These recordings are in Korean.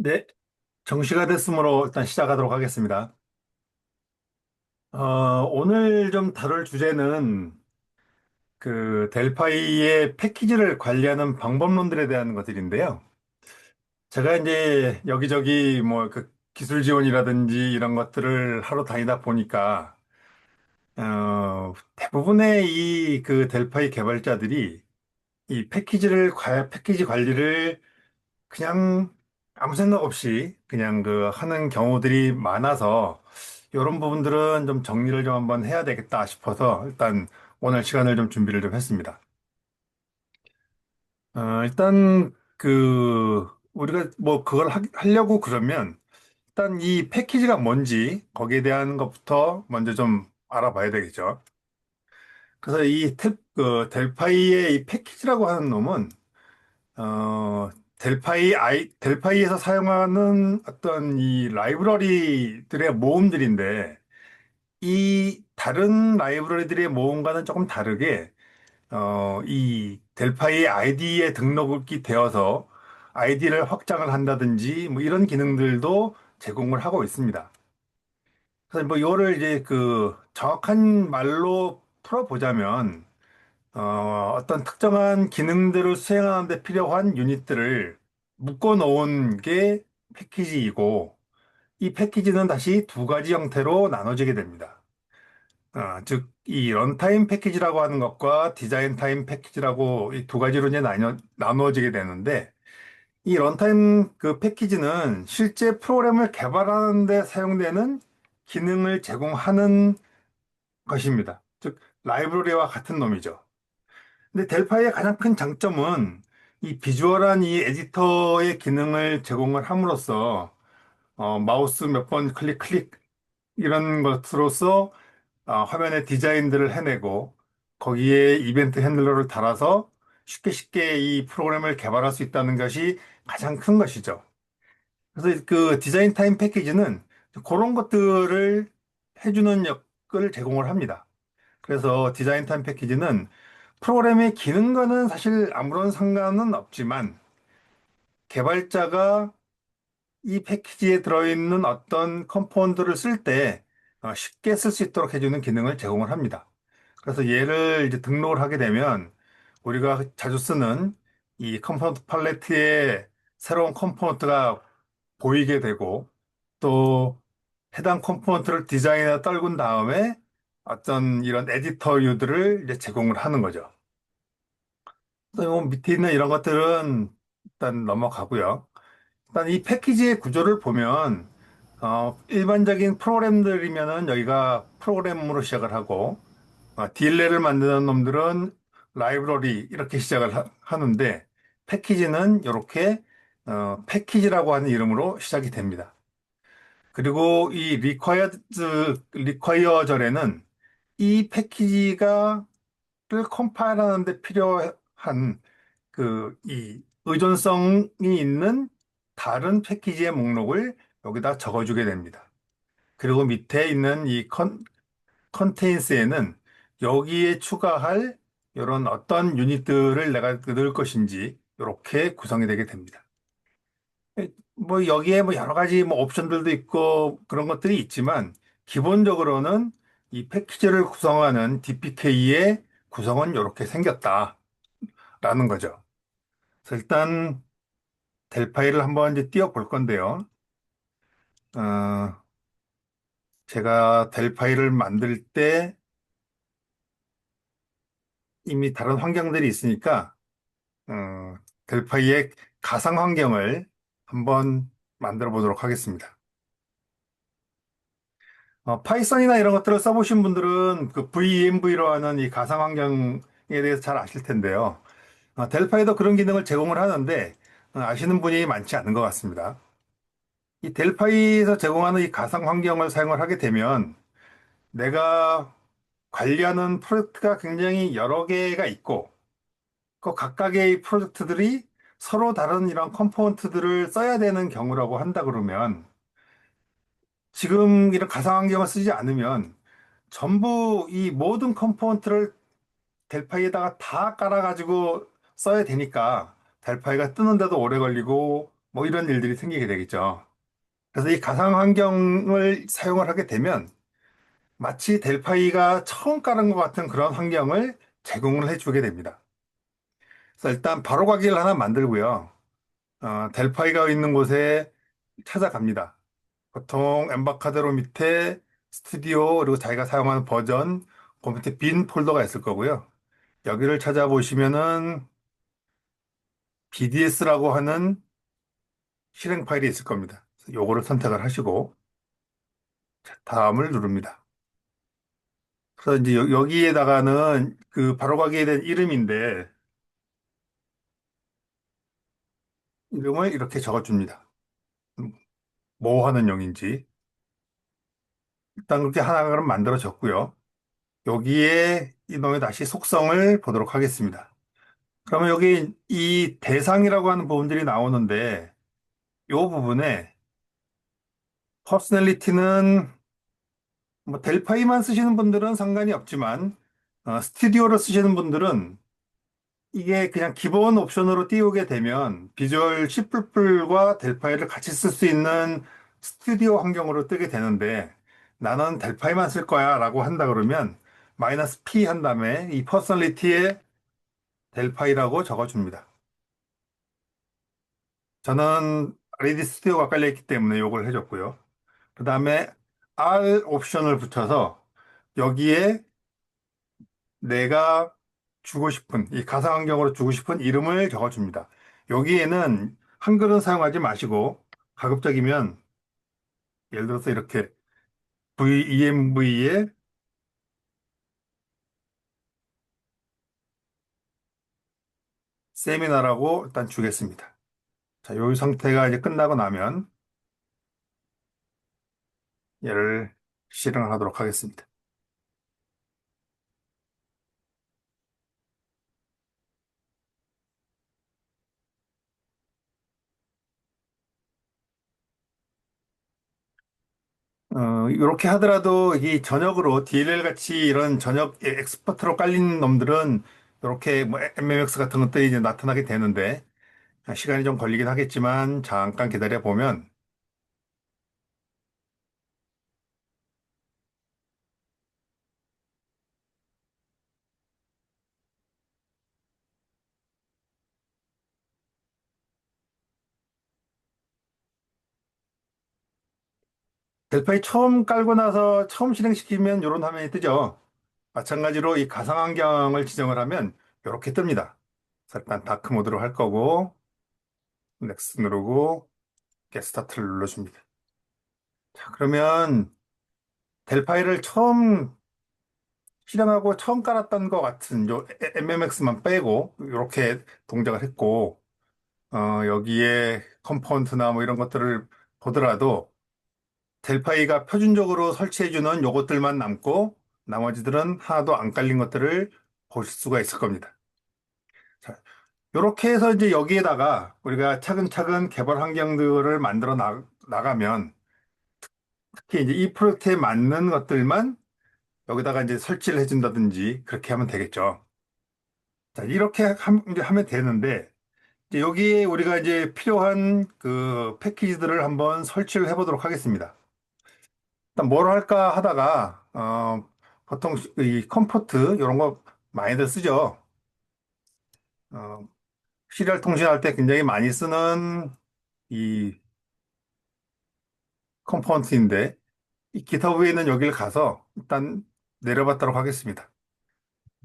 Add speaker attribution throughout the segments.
Speaker 1: 네, 정시가 됐으므로 일단 시작하도록 하겠습니다. 오늘 좀 다룰 주제는 그 델파이의 패키지를 관리하는 방법론들에 대한 것들인데요. 제가 이제 여기저기 뭐 그 기술 지원이라든지 이런 것들을 하러 다니다 보니까 대부분의 이 그 델파이 개발자들이 이 패키지 관리를 그냥 아무 생각 없이 그냥 그 하는 경우들이 많아서 이런 부분들은 좀 정리를 좀 한번 해야 되겠다 싶어서 일단 오늘 시간을 좀 준비를 좀 했습니다. 일단 그 우리가 뭐 그걸 하려고 그러면 일단 이 패키지가 뭔지 거기에 대한 것부터 먼저 좀 알아봐야 되겠죠. 그래서 그 델파이의 이 패키지라고 하는 놈은 델파이에서 사용하는 어떤 이 라이브러리들의 모음들인데, 이 다른 라이브러리들의 모음과는 조금 다르게, 이 델파이 아이디에 등록이 되어서 아이디를 확장을 한다든지, 뭐 이런 기능들도 제공을 하고 있습니다. 그래서 뭐 이거를 이제 그 정확한 말로 풀어보자면, 어떤 특정한 기능들을 수행하는 데 필요한 유닛들을 묶어 놓은 게 패키지이고, 이 패키지는 다시 두 가지 형태로 나눠지게 됩니다. 즉, 이 런타임 패키지라고 하는 것과 디자인 타임 패키지라고 이 두 가지로 이제 나누어지게 되는데, 이 런타임 그 패키지는 실제 프로그램을 개발하는 데 사용되는 기능을 제공하는 것입니다. 즉, 라이브러리와 같은 놈이죠. 근데 델파이의 가장 큰 장점은 이 비주얼한 이 에디터의 기능을 제공을 함으로써 마우스 몇 번 클릭 이런 것으로써 화면의 디자인들을 해내고 거기에 이벤트 핸들러를 달아서 쉽게 이 프로그램을 개발할 수 있다는 것이 가장 큰 것이죠. 그래서 그 디자인 타임 패키지는 그런 것들을 해주는 역을 제공을 합니다. 그래서 디자인 타임 패키지는 프로그램의 기능과는 사실 아무런 상관은 없지만 개발자가 이 패키지에 들어있는 어떤 컴포넌트를 쓸 때 쉽게 쓸 수 있도록 해주는 기능을 제공을 합니다. 그래서 얘를 이제 등록을 하게 되면 우리가 자주 쓰는 이 컴포넌트 팔레트에 새로운 컴포넌트가 보이게 되고 또 해당 컴포넌트를 디자인에 떨군 다음에 어떤 이런 에디터 뷰들을 이제 제공을 하는 거죠. 또 밑에 있는 이런 것들은 일단 넘어가고요. 일단 이 패키지의 구조를 보면 일반적인 프로그램들이면은 여기가 프로그램으로 시작을 하고 딜레를 만드는 놈들은 라이브러리 이렇게 시작을 하는데 패키지는 이렇게 패키지라고 하는 이름으로 시작이 됩니다. 그리고 이 리ኳ이어 절에는 이 패키지가 를 컴파일하는 데 필요한 이 의존성이 있는 다른 패키지의 목록을 여기다 적어주게 됩니다. 그리고 밑에 있는 이 컨테인스에는 여기에 추가할 이런 어떤 유닛들을 내가 넣을 것인지 이렇게 구성이 되게 됩니다. 뭐 여기에 뭐 여러 가지 뭐 옵션들도 있고 그런 것들이 있지만 기본적으로는 이 패키지를 구성하는 DPK의 구성은 이렇게 생겼다라는 거죠. 그래서 일단 델파이를 한번 이제 띄워 볼 건데요. 어, 제가 델파이를 만들 때 이미 다른 환경들이 있으니까 델파이의 가상 환경을 한번 만들어 보도록 하겠습니다. 파이썬이나 이런 것들을 써보신 분들은 그 VMV로 하는 이 가상 환경에 대해서 잘 아실 텐데요. 델파이도 그런 기능을 제공을 하는데 아시는 분이 많지 않은 것 같습니다. 이 델파이에서 제공하는 이 가상 환경을 사용을 하게 되면 내가 관리하는 프로젝트가 굉장히 여러 개가 있고 그 각각의 프로젝트들이 서로 다른 이런 컴포넌트들을 써야 되는 경우라고 한다 그러면 지금 이런 가상 환경을 쓰지 않으면 전부 이 모든 컴포넌트를 델파이에다가 다 깔아가지고 써야 되니까 델파이가 뜨는데도 오래 걸리고 뭐 이런 일들이 생기게 되겠죠. 그래서 이 가상 환경을 사용을 하게 되면 마치 델파이가 처음 깔은 것 같은 그런 환경을 제공을 해주게 됩니다. 그래서 일단 바로 가기를 하나 만들고요. 델파이가 있는 곳에 찾아갑니다. 보통 엠바카드로 밑에 스튜디오 그리고 자기가 사용하는 버전 그 밑에 빈 폴더가 있을 거고요. 여기를 찾아보시면은 BDS라고 하는 실행 파일이 있을 겁니다. 요거를 선택을 하시고 다음을 누릅니다. 그래서 이제 여기에다가는 그 바로 가기에 대한 이름인데 이름을 이렇게 적어줍니다. 음, 뭐 하는 용인지 일단 그렇게 하나를 만들어졌고요. 여기에 이놈의 다시 속성을 보도록 하겠습니다. 그러면 여기 이 대상이라고 하는 부분들이 나오는데 이 부분에 퍼스널리티는 뭐 델파이만 쓰시는 분들은 상관이 없지만 스튜디오로 쓰시는 분들은 이게 그냥 기본 옵션으로 띄우게 되면 비주얼 C++과 델파이를 같이 쓸 수 있는 스튜디오 환경으로 뜨게 되는데 나는 델파이만 쓸 거야 라고 한다 그러면 마이너스 P 한 다음에 이 퍼스널리티에 델파이라고 적어줍니다. 저는 레디 스튜디오가 깔려있기 때문에 이걸 해줬고요. 그 다음에 R 옵션을 붙여서 여기에 내가 주고 싶은, 이 가상환경으로 주고 싶은 이름을 적어줍니다. 여기에는 한글은 사용하지 마시고 가급적이면 예를 들어서 이렇게 VEMV에 세미나라고 일단 주겠습니다. 자, 요 상태가 이제 끝나고 나면 얘를 실행하도록 하겠습니다. 이렇게 하더라도 이 전역으로 DLL 같이 이런 전역 엑스퍼트로 깔린 놈들은 이렇게 뭐 MMX 같은 것들이 이제 나타나게 되는데 시간이 좀 걸리긴 하겠지만 잠깐 기다려 보면 델파이 처음 깔고 나서 처음 실행시키면 이런 화면이 뜨죠. 마찬가지로 이 가상환경을 지정을 하면 이렇게 뜹니다. 그래서 일단 다크 모드로 할 거고 넥스트 누르고 get start를 눌러줍니다. 자, 그러면 델파이를 처음 실행하고 처음 깔았던 것 같은 요 MMX만 빼고 이렇게 동작을 했고 여기에 컴포넌트나 뭐 이런 것들을 보더라도 델파이가 표준적으로 설치해주는 요것들만 남고 나머지들은 하나도 안 깔린 것들을 보실 수가 있을 겁니다. 자, 이렇게 해서 이제 여기에다가 우리가 차근차근 개발 환경들을 만들어 나가면 특히 이제 이 프로젝트에 맞는 것들만 여기다가 이제 설치를 해준다든지 그렇게 하면 되겠죠. 자, 이렇게 이제 하면 되는데 이제 여기에 우리가 이제 필요한 그 패키지들을 한번 설치를 해보도록 하겠습니다. 일단 뭘 할까 하다가 보통 이 컴포트 이런 거 많이들 쓰죠. 어, 시리얼 통신할 때 굉장히 많이 쓰는 이 컴포넌트인데 이 GitHub에 있는 여기를 가서 일단 내려받도록 하겠습니다.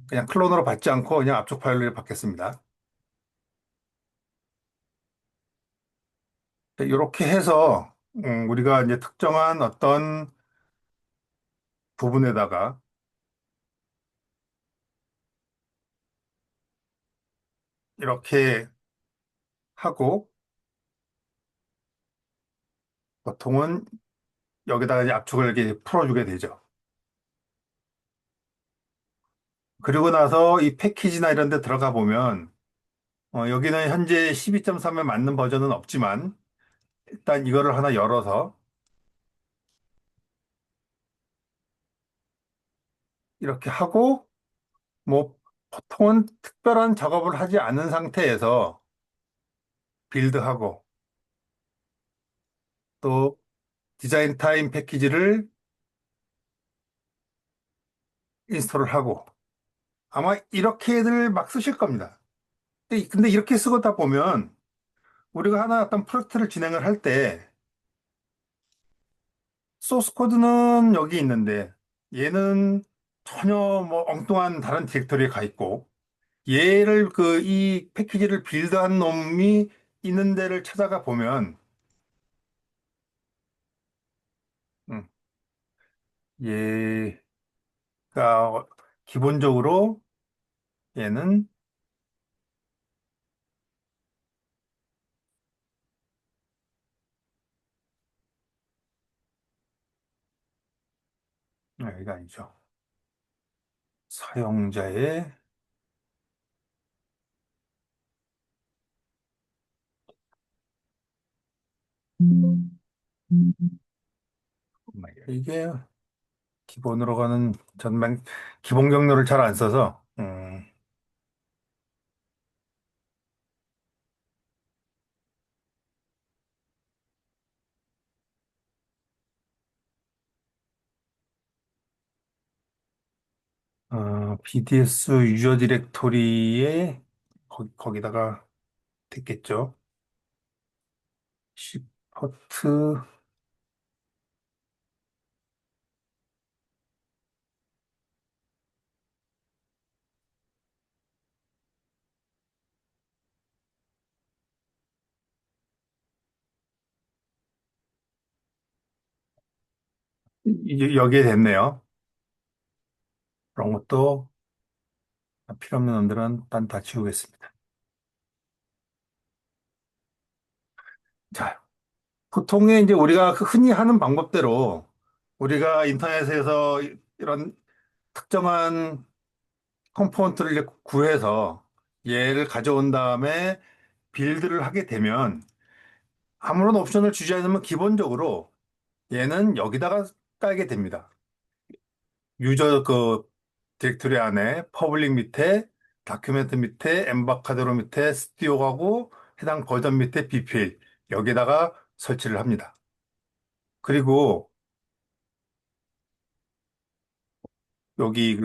Speaker 1: 그냥 클론으로 받지 않고 그냥 압축 파일로 받겠습니다. 이렇게 해서 우리가 이제 특정한 어떤 부분에다가 이렇게 하고 보통은 여기다가 이제 압축을 이렇게 풀어주게 되죠. 그리고 나서 이 패키지나 이런 데 들어가 보면 여기는 현재 12.3에 맞는 버전은 없지만 일단 이거를 하나 열어서 이렇게 하고 뭐 보통은 특별한 작업을 하지 않은 상태에서 빌드하고 또 디자인 타임 패키지를 인스톨을 하고 아마 이렇게들 막 쓰실 겁니다. 근데 이렇게 쓰다 보면 우리가 하나 어떤 프로젝트를 진행을 할 때 소스 코드는 여기 있는데 얘는 전혀 뭐 엉뚱한 다른 디렉토리에 가 있고 얘를 이 패키지를 빌드한 놈이 있는 데를 찾아가 보면 음, 얘가 기본적으로 얘는 여기가 아니죠. 사용자의 이게 기본으로 가는 전면 기본 경로를 잘 안 써서 BDS 유저 디렉토리에 거기다가 됐겠죠. 시퍼트 여기에 됐네요. 그런 것도 필요 없는 놈들은 딴 다 지우겠습니다. 자, 보통의 이제 우리가 흔히 하는 방법대로 우리가 인터넷에서 이런 특정한 컴포넌트를 이제 구해서 얘를 가져온 다음에 빌드를 하게 되면 아무런 옵션을 주지 않으면 기본적으로 얘는 여기다가 깔게 됩니다. 유저 디렉토리 안에 퍼블릭 밑에 다큐멘트 밑에 엠바카드로 밑에 스튜디오 가고 해당 버전 밑에 BPL 여기다가 설치를 합니다. 그리고 여기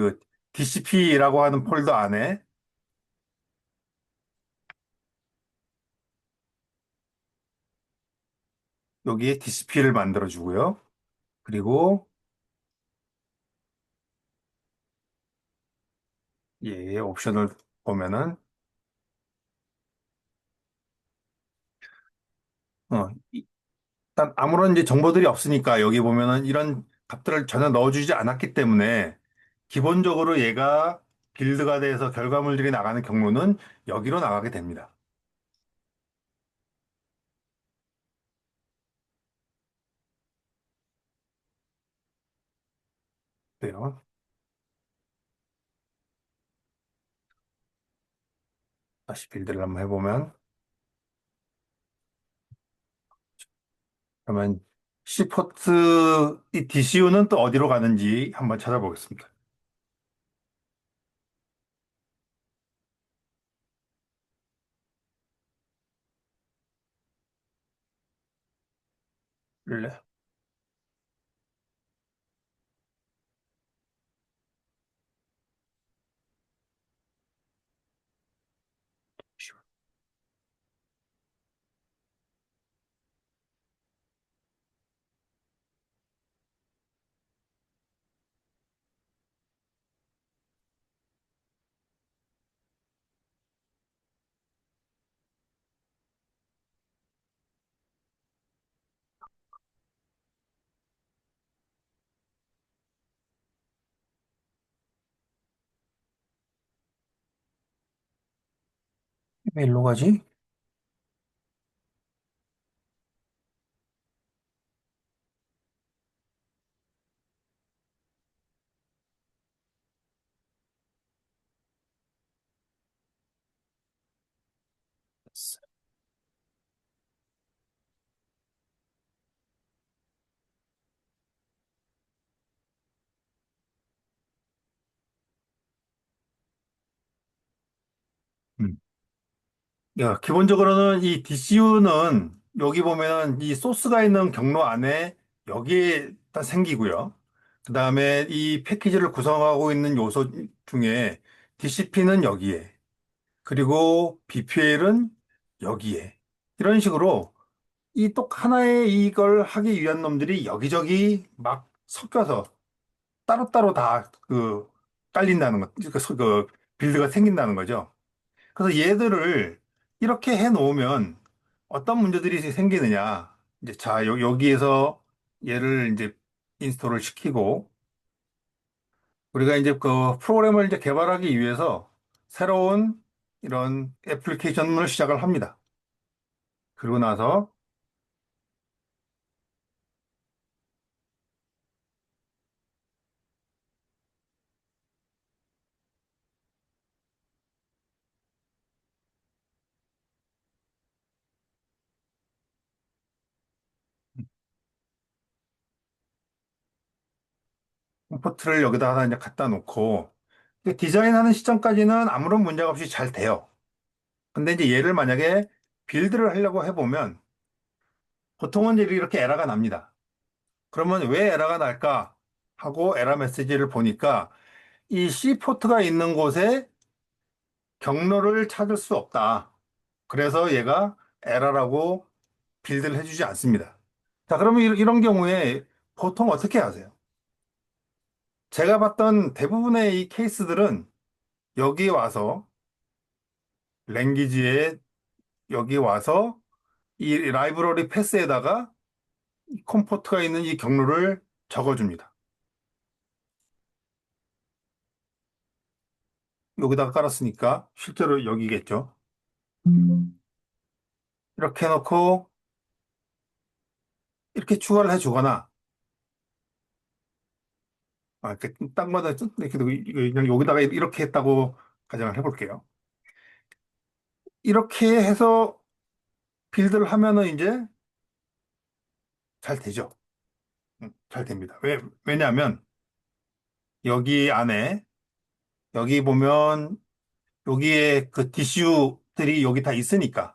Speaker 1: DCP라고 하는 폴더 안에 여기에 DCP를 만들어 주고요. 그리고 예, 옵션을 보면은 어, 일단 아무런 이제 정보들이 없으니까 여기 보면은 이런 값들을 전혀 넣어주지 않았기 때문에 기본적으로 얘가 빌드가 돼서 결과물들이 나가는 경로는 여기로 나가게 됩니다. 그래요. 다시 빌드를 한번 해보면 그러면 C포트 이 DCU는 또 어디로 가는지 한번 찾아보겠습니다. 네. 왜 일로 가지? 야, 기본적으로는 이 DCU는 여기 보면 이 소스가 있는 경로 안에 여기에 다 생기고요. 그 다음에 이 패키지를 구성하고 있는 요소 중에 DCP는 여기에, 그리고 BPL은 여기에. 이런 식으로 이 똑 하나의 이걸 하기 위한 놈들이 여기저기 막 섞여서 따로따로 다 깔린다는 것, 그 빌드가 생긴다는 거죠. 그래서 얘들을 이렇게 해 놓으면 어떤 문제들이 생기느냐. 이제 자, 여기에서 얘를 이제 인스톨을 시키고 우리가 이제 그 프로그램을 이제 개발하기 위해서 새로운 이런 애플리케이션을 시작을 합니다. 그리고 나서 컴포트를 여기다 하나 이제 갖다 놓고 디자인하는 시점까지는 아무런 문제가 없이 잘 돼요. 근데 이제 얘를 만약에 빌드를 하려고 해보면 보통은 이제 이렇게 에러가 납니다. 그러면 왜 에러가 날까 하고 에러 메시지를 보니까 이 C 포트가 있는 곳에 경로를 찾을 수 없다. 그래서 얘가 에러라고 빌드를 해주지 않습니다. 자, 그러면 이런 경우에 보통 어떻게 하세요? 제가 봤던 대부분의 이 케이스들은 여기 와서 랭귀지에 여기 와서 이 라이브러리 패스에다가 이 컴포트가 있는 이 경로를 적어줍니다. 여기다가 깔았으니까 실제로 여기겠죠. 이렇게 해놓고 이렇게 추가를 해주거나 이렇게 딴 거다 이렇게 그냥 여기다가 이렇게 했다고 가정을 해볼게요. 이렇게 해서 빌드를 하면은 이제 잘 되죠. 잘 됩니다. 왜냐하면 여기 안에 여기 보면 여기에 그 디슈들이 여기 다 있으니까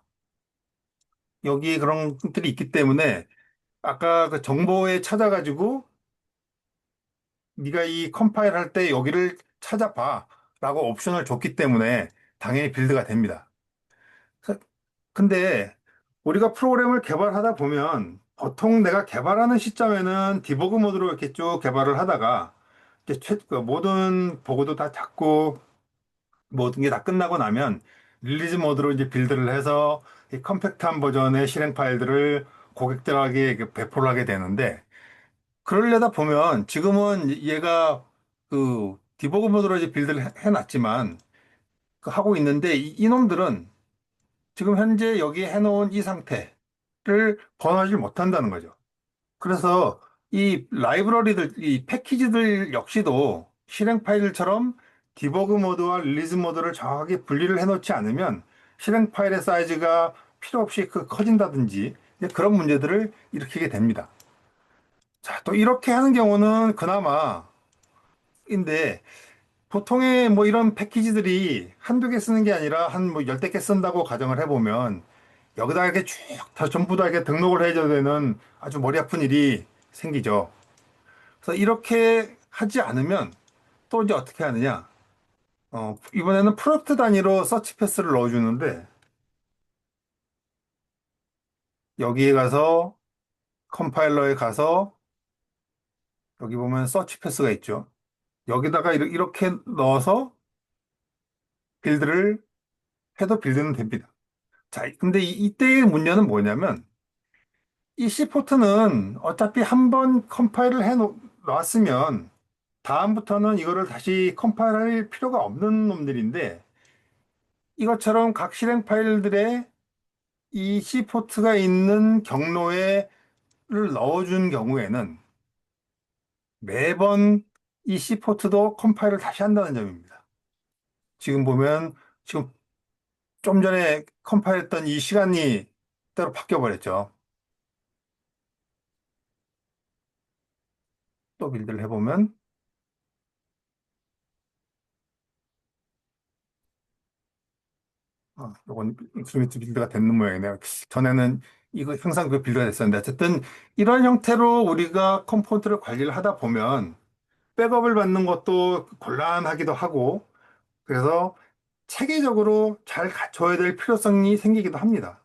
Speaker 1: 여기에 그런 것들이 있기 때문에 아까 그 정보에 찾아가지고 네가 이 컴파일 할 때 여기를 찾아봐 라고 옵션을 줬기 때문에 당연히 빌드가 됩니다. 그래서 근데 우리가 프로그램을 개발하다 보면 보통 내가 개발하는 시점에는 디버그 모드로 이렇게 쭉 개발을 하다가 이제 그 모든 보고도 다 잡고 모든 게 다 끝나고 나면 릴리즈 모드로 이제 빌드를 해서 이 컴팩트한 버전의 실행 파일들을 고객들에게 배포를 하게 되는데 그러려다 보면 지금은 얘가 그 디버그 모드로 이제 빌드를 해놨지만 그 하고 있는데 이놈들은 지금 현재 여기 해놓은 이 상태를 번호하지 못한다는 거죠. 그래서 이 라이브러리들, 이 패키지들 역시도 실행 파일처럼 디버그 모드와 릴리즈 모드를 정확하게 분리를 해놓지 않으면 실행 파일의 사이즈가 필요 없이 커진다든지 이제 그런 문제들을 일으키게 됩니다. 자, 또 이렇게 하는 경우는 그나마 인데 보통의 뭐 이런 패키지들이 한두 개 쓰는 게 아니라 한 뭐 열댓 개 쓴다고 가정을 해보면 여기다 이렇게 쭉 다 전부 다 이렇게 등록을 해줘야 되는 아주 머리 아픈 일이 생기죠. 그래서 이렇게 하지 않으면 또 이제 어떻게 하느냐? 이번에는 프로젝트 단위로 서치 패스를 넣어주는데 여기에 가서 컴파일러에 가서 여기 보면 서치 패스가 있죠. 여기다가 이렇게 넣어서 빌드를 해도 빌드는 됩니다. 자, 근데 이때의 문제는 뭐냐면 이 C포트는 어차피 한번 컴파일을 놨으면 다음부터는 이거를 다시 컴파일할 필요가 없는 놈들인데 이것처럼 각 실행 파일들의 이 C포트가 있는 경로에를 넣어준 경우에는 매번 이 C포트도 컴파일을 다시 한다는 점입니다. 지금 보면 지금 좀 전에 컴파일했던 이 시간이 따로 바뀌어 버렸죠. 또 빌드를 해보면 요건 인스트루멘트 빌드가 되는 모양이네요. 전에는 이거 항상 그 빌드가 됐었는데 어쨌든 이런 형태로 우리가 컴포넌트를 관리를 하다 보면 백업을 받는 것도 곤란하기도 하고 그래서 체계적으로 잘 갖춰야 될 필요성이 생기기도 합니다.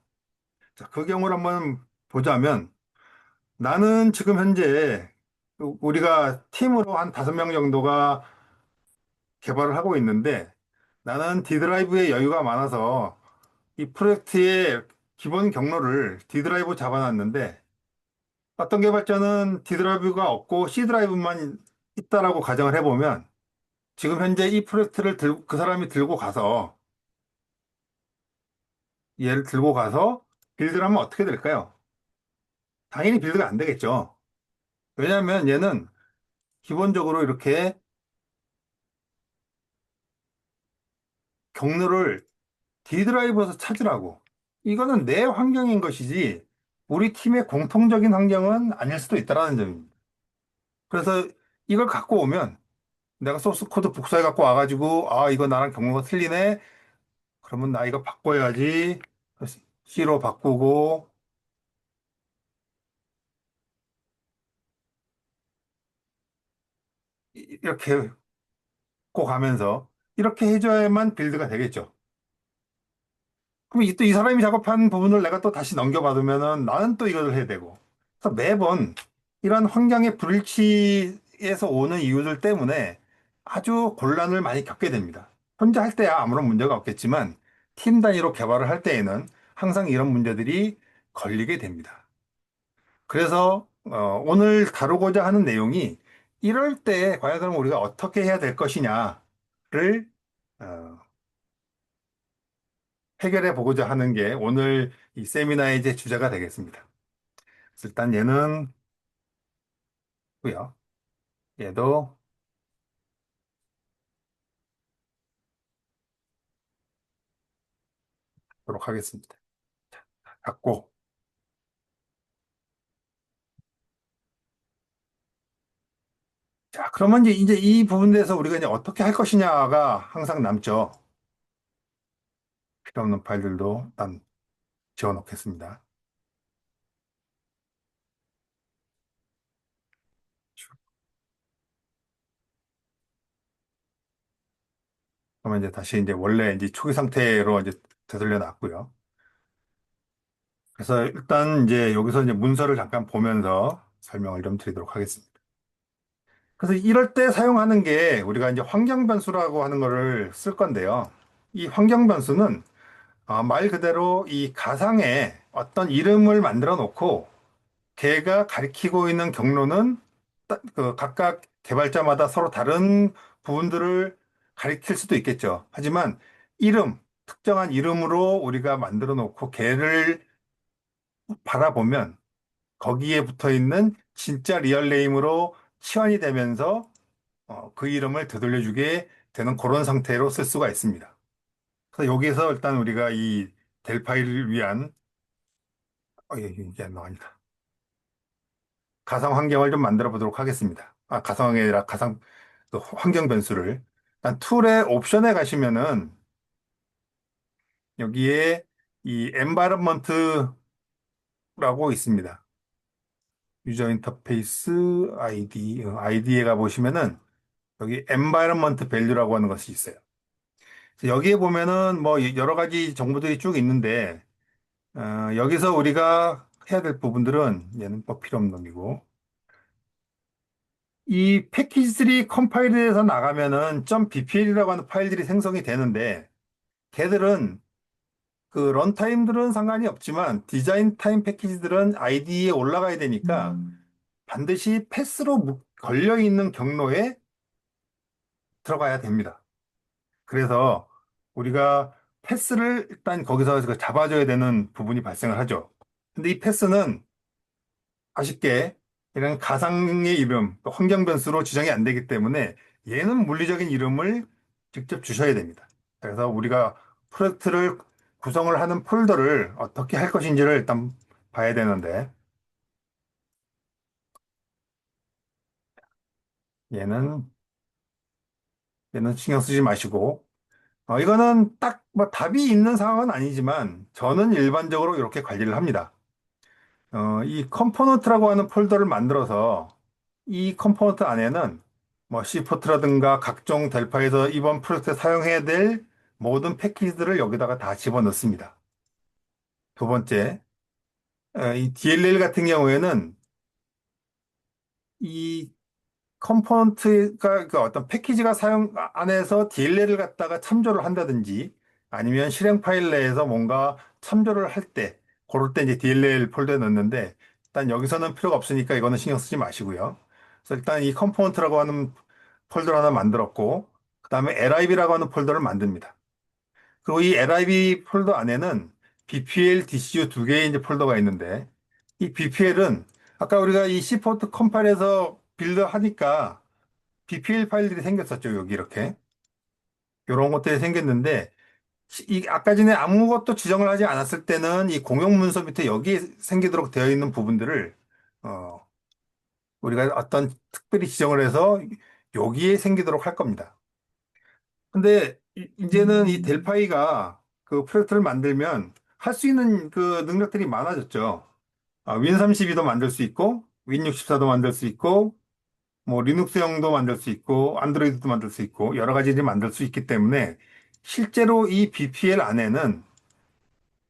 Speaker 1: 자, 그 경우를 한번 보자면 나는 지금 현재 우리가 팀으로 한 5명 정도가 개발을 하고 있는데 나는 D드라이브에 여유가 많아서 이 프로젝트의 기본 경로를 D드라이브 잡아놨는데 어떤 개발자는 D드라이브가 없고 C드라이브만 있다라고 가정을 해보면 지금 현재 이 프로젝트를 그 사람이 들고 가서 얘를 들고 가서 빌드를 하면 어떻게 될까요? 당연히 빌드가 안 되겠죠. 왜냐하면 얘는 기본적으로 이렇게 경로를 D드라이브에서 찾으라고. 이거는 내 환경인 것이지 우리 팀의 공통적인 환경은 아닐 수도 있다라는 점입니다. 그래서 이걸 갖고 오면 내가 소스 코드 복사해 갖고 와가지고 아 이거 나랑 경로가 틀리네. 그러면 나 이거 바꿔야지. 그래서 C로 바꾸고 이렇게 꼭 가면서 이렇게 해줘야만 빌드가 되겠죠. 그럼 또 이 사람이 작업한 부분을 내가 또 다시 넘겨받으면은 나는 또 이걸 해야 되고. 그래서 매번 이런 환경의 불일치에서 오는 이유들 때문에 아주 곤란을 많이 겪게 됩니다. 혼자 할 때야 아무런 문제가 없겠지만 팀 단위로 개발을 할 때에는 항상 이런 문제들이 걸리게 됩니다. 그래서 오늘 다루고자 하는 내용이 이럴 때 과연 그럼 우리가 어떻게 해야 될 것이냐를 어, 해결해 보고자 하는 게 오늘 이 세미나의 이제 주제가 되겠습니다. 그래서 일단 얘는 고요. 얘도 하도록 하겠습니다. 갖고 자 그러면 이제 이 부분에서 우리가 이제 어떻게 할 것이냐가 항상 남죠. 필요 없는 파일들도 일단 지워 놓겠습니다. 그러면 이제 다시 이제 원래 이제 초기 상태로 이제 되돌려 놨고요. 그래서 일단 이제 여기서 이제 문서를 잠깐 보면서 설명을 좀 드리도록 하겠습니다. 그래서 이럴 때 사용하는 게 우리가 이제 환경 변수라고 하는 거를 쓸 건데요. 이 환경 변수는 말 그대로 이 가상에 어떤 이름을 만들어 놓고 걔가 가리키고 있는 경로는 그 각각 개발자마다 서로 다른 부분들을 가리킬 수도 있겠죠. 하지만 이름, 특정한 이름으로 우리가 만들어 놓고 걔를 바라보면 거기에 붙어 있는 진짜 리얼 네임으로 치환이 되면서 그 이름을 되돌려주게 되는 그런 상태로 쓸 수가 있습니다. 그래서 여기에서 일단 우리가 이 델파이를 위한 이게 아니다. 가상 환경을 좀 만들어 보도록 하겠습니다. 가상이 아니라 가상 그 환경 변수를 일단 툴의 옵션에 가시면은 여기에 이 environment라고 있습니다. 유저 인터페이스 아이디에 가보시면은 여기 environment value라고 하는 것이 있어요. 그래서 여기에 보면은 뭐 여러 가지 정보들이 쭉 있는데 여기서 우리가 해야 될 부분들은 얘는 뭐 필요 없는 놈이고 이 패키지들이 컴파일해서 나가면은 .bpl이라고 하는 파일들이 생성이 되는데 걔들은 그 런타임들은 상관이 없지만 디자인 타임 패키지들은 IDE에 올라가야 되니까 반드시 패스로 걸려 있는 경로에 들어가야 됩니다. 그래서 우리가 패스를 일단 거기서 그 잡아줘야 되는 부분이 발생을 하죠. 근데 이 패스는 아쉽게 이런 가상의 이름, 또 환경 변수로 지정이 안 되기 때문에 얘는 물리적인 이름을 직접 주셔야 됩니다. 그래서 우리가 프로젝트를 구성을 하는 폴더를 어떻게 할 것인지를 일단 봐야 되는데 얘는 얘는 신경 쓰지 마시고 이거는 딱 뭐 답이 있는 상황은 아니지만 저는 일반적으로 이렇게 관리를 합니다. 이 컴포넌트라고 하는 폴더를 만들어서 이 컴포넌트 안에는 뭐 C포트라든가 각종 델파에서 이번 프로젝트에 사용해야 될 모든 패키지들을 여기다가 다 집어넣습니다. 두 번째, 이 DLL 같은 경우에는 이 컴포넌트가 그 어떤 패키지가 사용 안에서 DLL을 갖다가 참조를 한다든지 아니면 실행 파일 내에서 뭔가 참조를 할 때 그럴 때 이제 DLL 폴더에 넣는데 일단 여기서는 필요가 없으니까 이거는 신경 쓰지 마시고요. 그래서 일단 이 컴포넌트라고 하는 폴더를 하나 만들었고 그다음에 LIB라고 하는 폴더를 만듭니다. 그리고 이 LIB 폴더 안에는 BPL, DCU 두 개의 이제 폴더가 있는데 이 BPL은 아까 우리가 이 C포트 컴파일에서 빌드 하니까 BPL 파일들이 생겼었죠. 여기 이렇게. 이런 것들이 생겼는데, 이 아까 전에 아무것도 지정을 하지 않았을 때는 이 공용 문서 밑에 여기에 생기도록 되어 있는 부분들을, 어, 우리가 어떤 특별히 지정을 해서 여기에 생기도록 할 겁니다. 근데 이제는 이 델파이가 그 프로젝트를 만들면 할 수 있는 그 능력들이 많아졌죠. 윈32도 만들 수 있고, 윈64도 만들 수 있고, 뭐 리눅스형도 만들 수 있고 안드로이드도 만들 수 있고 여러 가지를 만들 수 있기 때문에 실제로 이 BPL 안에는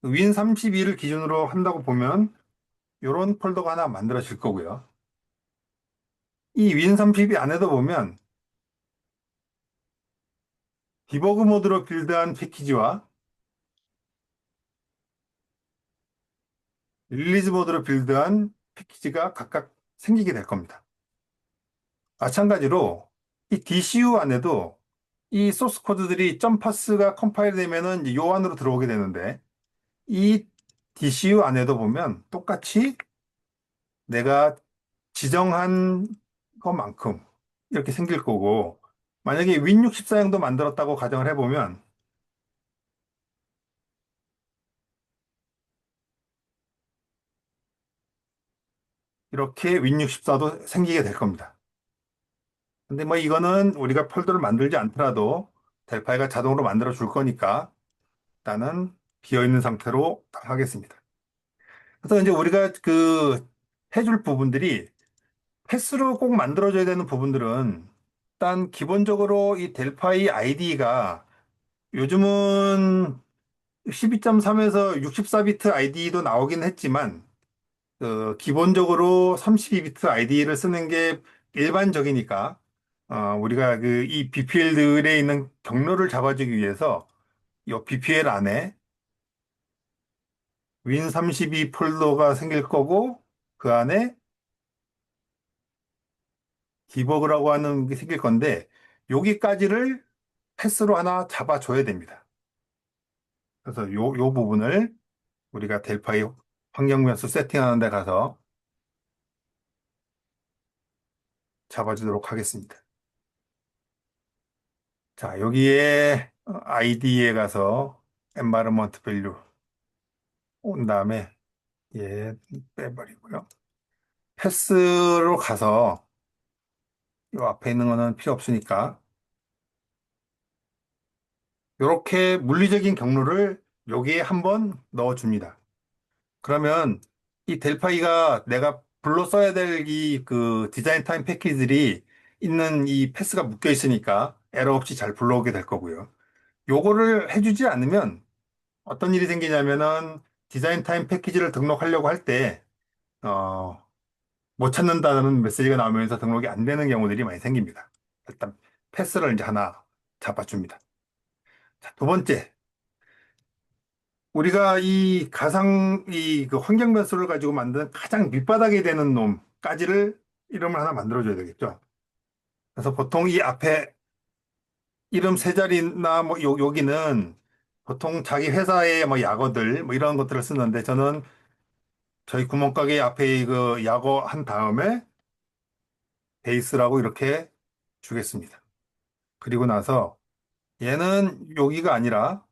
Speaker 1: 윈 32를 기준으로 한다고 보면 이런 폴더가 하나 만들어질 거고요. 이 윈 32 안에도 보면 디버그 모드로 빌드한 패키지와 릴리즈 모드로 빌드한 패키지가 각각 생기게 될 겁니다. 마찬가지로 이 DCU 안에도 이 소스 코드들이 점파스가 컴파일 되면은 이제 요 안으로 들어오게 되는데 이 DCU 안에도 보면 똑같이 내가 지정한 것만큼 이렇게 생길 거고, 만약에 윈64형도 만들었다고 가정을 해보면, 이렇게 윈64도 생기게 될 겁니다. 근데 뭐 이거는 우리가 폴더를 만들지 않더라도 델파이가 자동으로 만들어 줄 거니까 일단은 비어있는 상태로 하겠습니다. 그래서 이제 우리가 그 해줄 부분들이 패스로 꼭 만들어줘야 되는 부분들은 일단 기본적으로 이 델파이 아이디가 요즘은 12.3에서 64비트 아이디도 나오긴 했지만 기본적으로 32비트 아이디를 쓰는 게 일반적이니까 우리가 그 이 BPL들에 있는 경로를 잡아주기 위해서 이 BPL 안에 윈32 폴더가 생길 거고 그 안에 디버그라고 하는 게 생길 건데 여기까지를 패스로 하나 잡아줘야 됩니다. 그래서 요 부분을 우리가 델파이 환경 변수 세팅하는 데 가서 잡아주도록 하겠습니다. 자, 여기에 ID에 가서 environment value 온 다음에 얘 빼버리고요. 패스로 가서 이 앞에 있는 거는 필요 없으니까 이렇게 물리적인 경로를 여기에 한번 넣어줍니다. 그러면 이 델파이가 내가 불러 써야 될 이 그 디자인 타임 패키지들이 있는 이 패스가 묶여 있으니까 에러 없이 잘 불러오게 될 거고요. 요거를 해주지 않으면 어떤 일이 생기냐면은 디자인 타임 패키지를 등록하려고 할 때, 못 찾는다는 메시지가 나오면서 등록이 안 되는 경우들이 많이 생깁니다. 일단 패스를 이제 하나 잡아줍니다. 자, 두 번째, 우리가 이 가상, 이 그 환경 변수를 가지고 만든 가장 밑바닥에 되는 놈까지를 이름을 하나 만들어줘야 되겠죠. 그래서 보통 이 앞에 이름 세 자리나 뭐 여기는 보통 자기 회사의 뭐 약어들 뭐 이런 것들을 쓰는데 저는 저희 구멍가게 앞에 그 약어 한 다음에 베이스라고 이렇게 주겠습니다. 그리고 나서 얘는 여기가 아니라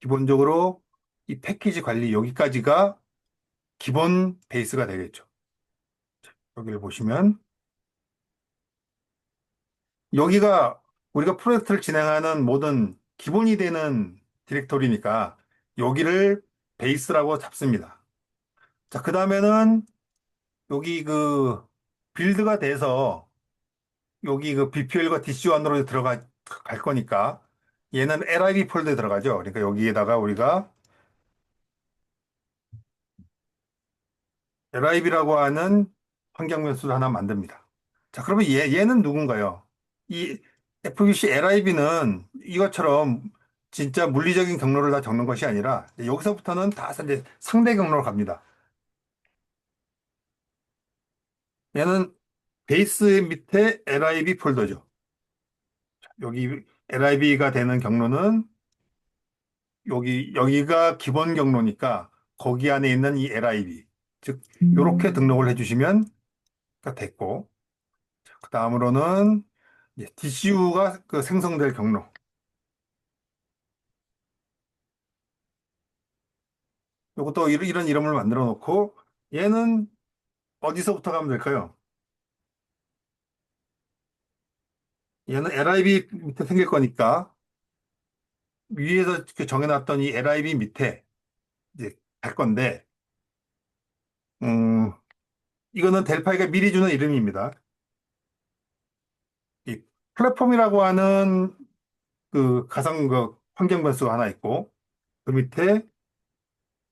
Speaker 1: 기본적으로 이 패키지 관리 여기까지가 기본 베이스가 되겠죠. 여기를 보시면 여기가 우리가 프로젝트를 진행하는 모든 기본이 되는 디렉토리니까 여기를 베이스라고 잡습니다. 자, 그 다음에는 여기 그 빌드가 돼서 여기 그 BPL과 DC1으로 갈 거니까 얘는 LIB 폴더에 들어가죠. 그러니까 여기에다가 우리가 LIB라고 하는 환경 변수를 하나 만듭니다. 자, 그러면 얘는 누군가요? 이 FBC LIB는 이것처럼 진짜 물리적인 경로를 다 적는 것이 아니라 여기서부터는 다 이제 상대 경로로 갑니다. 얘는 베이스 밑에 LIB 폴더죠. 여기 LIB가 되는 경로는 여기가 기본 경로니까 거기 안에 있는 이 LIB. 즉, 이렇게 등록을 해주시면 됐고, 그 다음으로는 DCU가 그 생성될 경로. 이것도 이런 이름을 만들어 놓고, 얘는 어디서부터 가면 될까요? 얘는 LIB 밑에 생길 거니까, 위에서 이렇게 정해놨던 이 LIB 밑에 이제 갈 건데, 음, 이거는 델파이가 미리 주는 이름입니다. 이 플랫폼이라고 하는 그 가상 그 환경 변수가 하나 있고, 그 밑에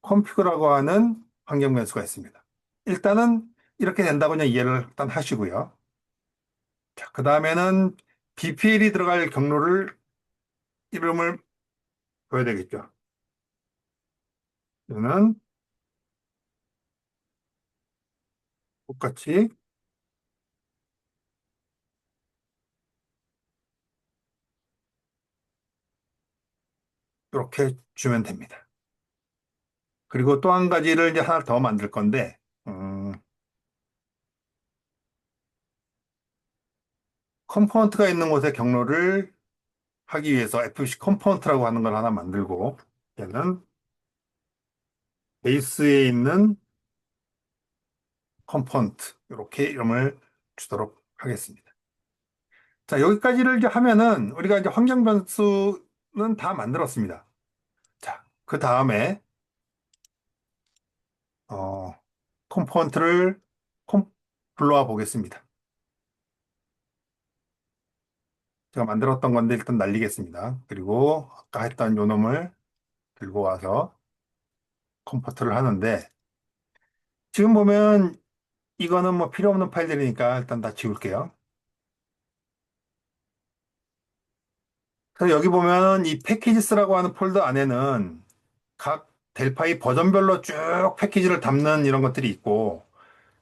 Speaker 1: 컴퓨터라고 하는 환경 변수가 있습니다. 일단은 이렇게 된다고 그냥 이해를 일단 하시고요. 자, 그 다음에는 BPL이 들어갈 경로를 이름을 줘야 되겠죠. 이거는 똑같이 이렇게 주면 됩니다. 그리고 또 한 가지를 이제 하나 더 만들 건데, 컴포넌트가 있는 곳에 경로를 하기 위해서 FFC 컴포넌트라고 하는 걸 하나 만들고, 얘는 베이스에 있는 컴포넌트, 이렇게 이름을 주도록 하겠습니다. 자, 여기까지를 이제 하면은 우리가 이제 환경 변수는 다 만들었습니다. 자, 그 다음에 어, 컴포넌트를 불러와 보겠습니다. 제가 만들었던 건데 일단 날리겠습니다. 그리고 아까 했던 요 놈을 들고 와서 컴포트를 하는데 지금 보면 이거는 뭐 필요 없는 파일들이니까 일단 다 지울게요. 그래서 여기 보면 이 패키지스라고 하는 폴더 안에는 각 델파이 버전별로 쭉 패키지를 담는 이런 것들이 있고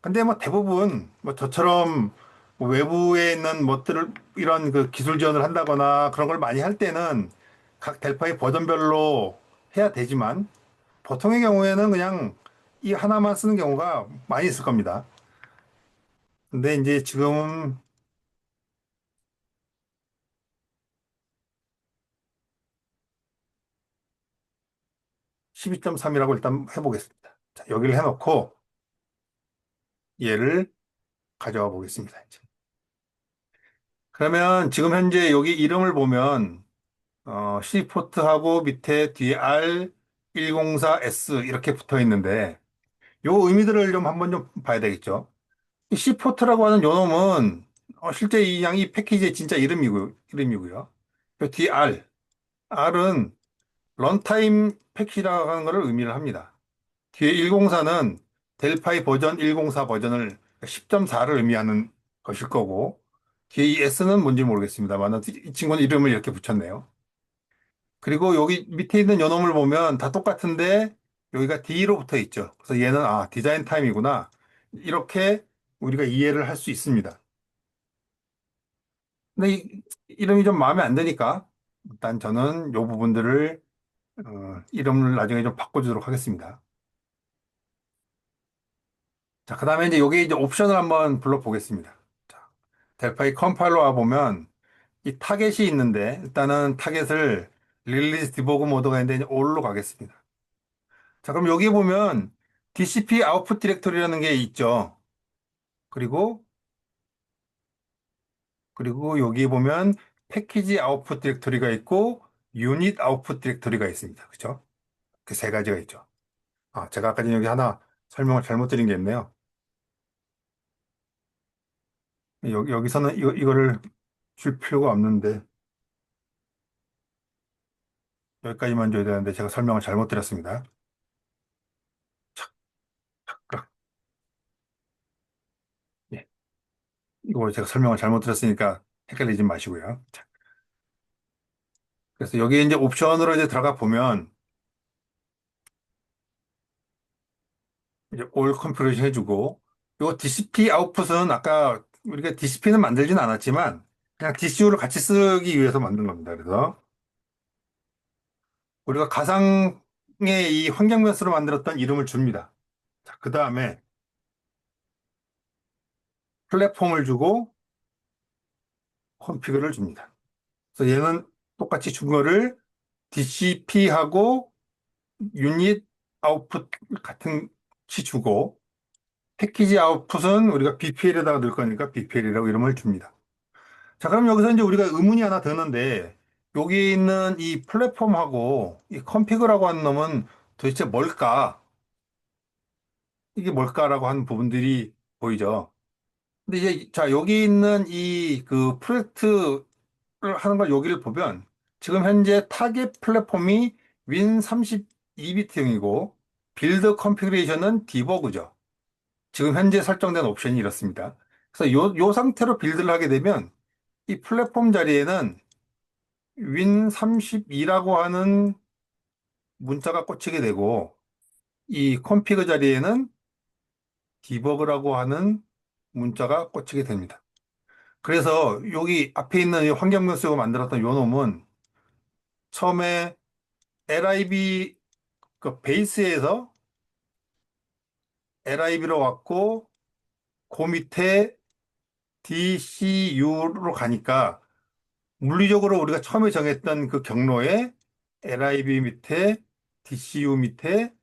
Speaker 1: 근데 뭐 대부분 뭐 저처럼 뭐 외부에 있는 것들을 이런 그 기술 지원을 한다거나 그런 걸 많이 할 때는 각 델파이 버전별로 해야 되지만 보통의 경우에는 그냥 이 하나만 쓰는 경우가 많이 있을 겁니다. 근데 이제 지금 12.3이라고 일단 해보겠습니다. 자, 여기를 해놓고 얘를 가져와 보겠습니다. 이제. 그러면 지금 현재 여기 이름을 보면 C포트하고 밑에 뒤에 R104S 이렇게 붙어 있는데 요 의미들을 좀 한번 좀 봐야 되겠죠. 이 C포트라고 하는 요 놈은 실제 이 양이 패키지의 진짜 이름이고요. 그 뒤에 R은 런타임 패키지라고 하는 것을 의미를 합니다. 뒤에 104는 델파이 버전 104 버전을 10.4를 의미하는 것일 거고 뒤에 이 S는 뭔지 모르겠습니다만 이 친구는 이름을 이렇게 붙였네요. 그리고 여기 밑에 있는 요 놈을 보면 다 똑같은데 여기가 D로 붙어 있죠. 그래서 얘는 디자인 타임이구나. 이렇게 우리가 이해를 할 수 있습니다. 근데 이름이 좀 마음에 안 드니까 일단 저는 요 부분들을 이름을 나중에 좀 바꿔주도록 하겠습니다. 자, 그 다음에 이제 여기 이제 옵션을 한번 불러보겠습니다. 자, 델파이 컴파일러 와 보면 이 타겟이 있는데 일단은 타겟을 릴리즈 디버그 모드가 있는데 이제 all로 가겠습니다. 자, 그럼 여기 보면 DCP 아웃풋 디렉토리라는 게 있죠. 그리고 여기 보면 패키지 아웃풋 디렉토리가 있고 유닛 아웃풋 디렉토리가 있습니다. 그죠? 그 세 가지가 있죠. 아, 제가 아까 전에 여기 하나 설명을 잘못 드린 게 있네요. 여기서는 이거를 줄 필요가 없는데, 여기까지만 줘야 되는데, 제가 설명을 잘못 드렸습니다. 자, 예. 이거 제가 설명을 잘못 드렸으니까 헷갈리지 마시고요. 자, 그래서 여기 이제 옵션으로 이제 들어가 보면, 이제 올 컨피그레이션 해주고, 요 DCP 아웃풋은 아까 우리가 DCP는 만들진 않았지만, 그냥 DCU를 같이 쓰기 위해서 만든 겁니다. 그래서 우리가 가상의 이 환경 변수로 만들었던 이름을 줍니다. 자, 그 다음에 플랫폼을 주고 컨피그를 줍니다. 그래서 얘는 똑같이 준 거를 DCP하고 유닛 아웃풋 같은 치 주고 패키지 아웃풋은 우리가 BPL에다가 넣을 거니까 BPL이라고 이름을 줍니다. 자, 그럼 여기서 이제 우리가 의문이 하나 드는데 여기 있는 이 플랫폼하고 이 컨피그라고 하는 놈은 도대체 뭘까? 이게 뭘까라고 하는 부분들이 보이죠. 근데 이제 자 여기 있는 이 그 프로젝트를 하는 걸 여기를 보면 지금 현재 타겟 플랫폼이 윈 32비트형이고 빌드 컨피그레이션은 디버그죠. 지금 현재 설정된 옵션이 이렇습니다. 그래서 요 상태로 빌드를 하게 되면 이 플랫폼 자리에는 윈 32라고 하는 문자가 꽂히게 되고 이 컨피그 자리에는 디버그라고 하는 문자가 꽂히게 됩니다. 그래서 여기 앞에 있는 이 환경변 쓰고 만들었던 요 놈은 처음에 LIB 그 베이스에서 LIB로 왔고 그 밑에 DCU로 가니까 물리적으로 우리가 처음에 정했던 그 경로에 LIB 밑에 DCU 밑에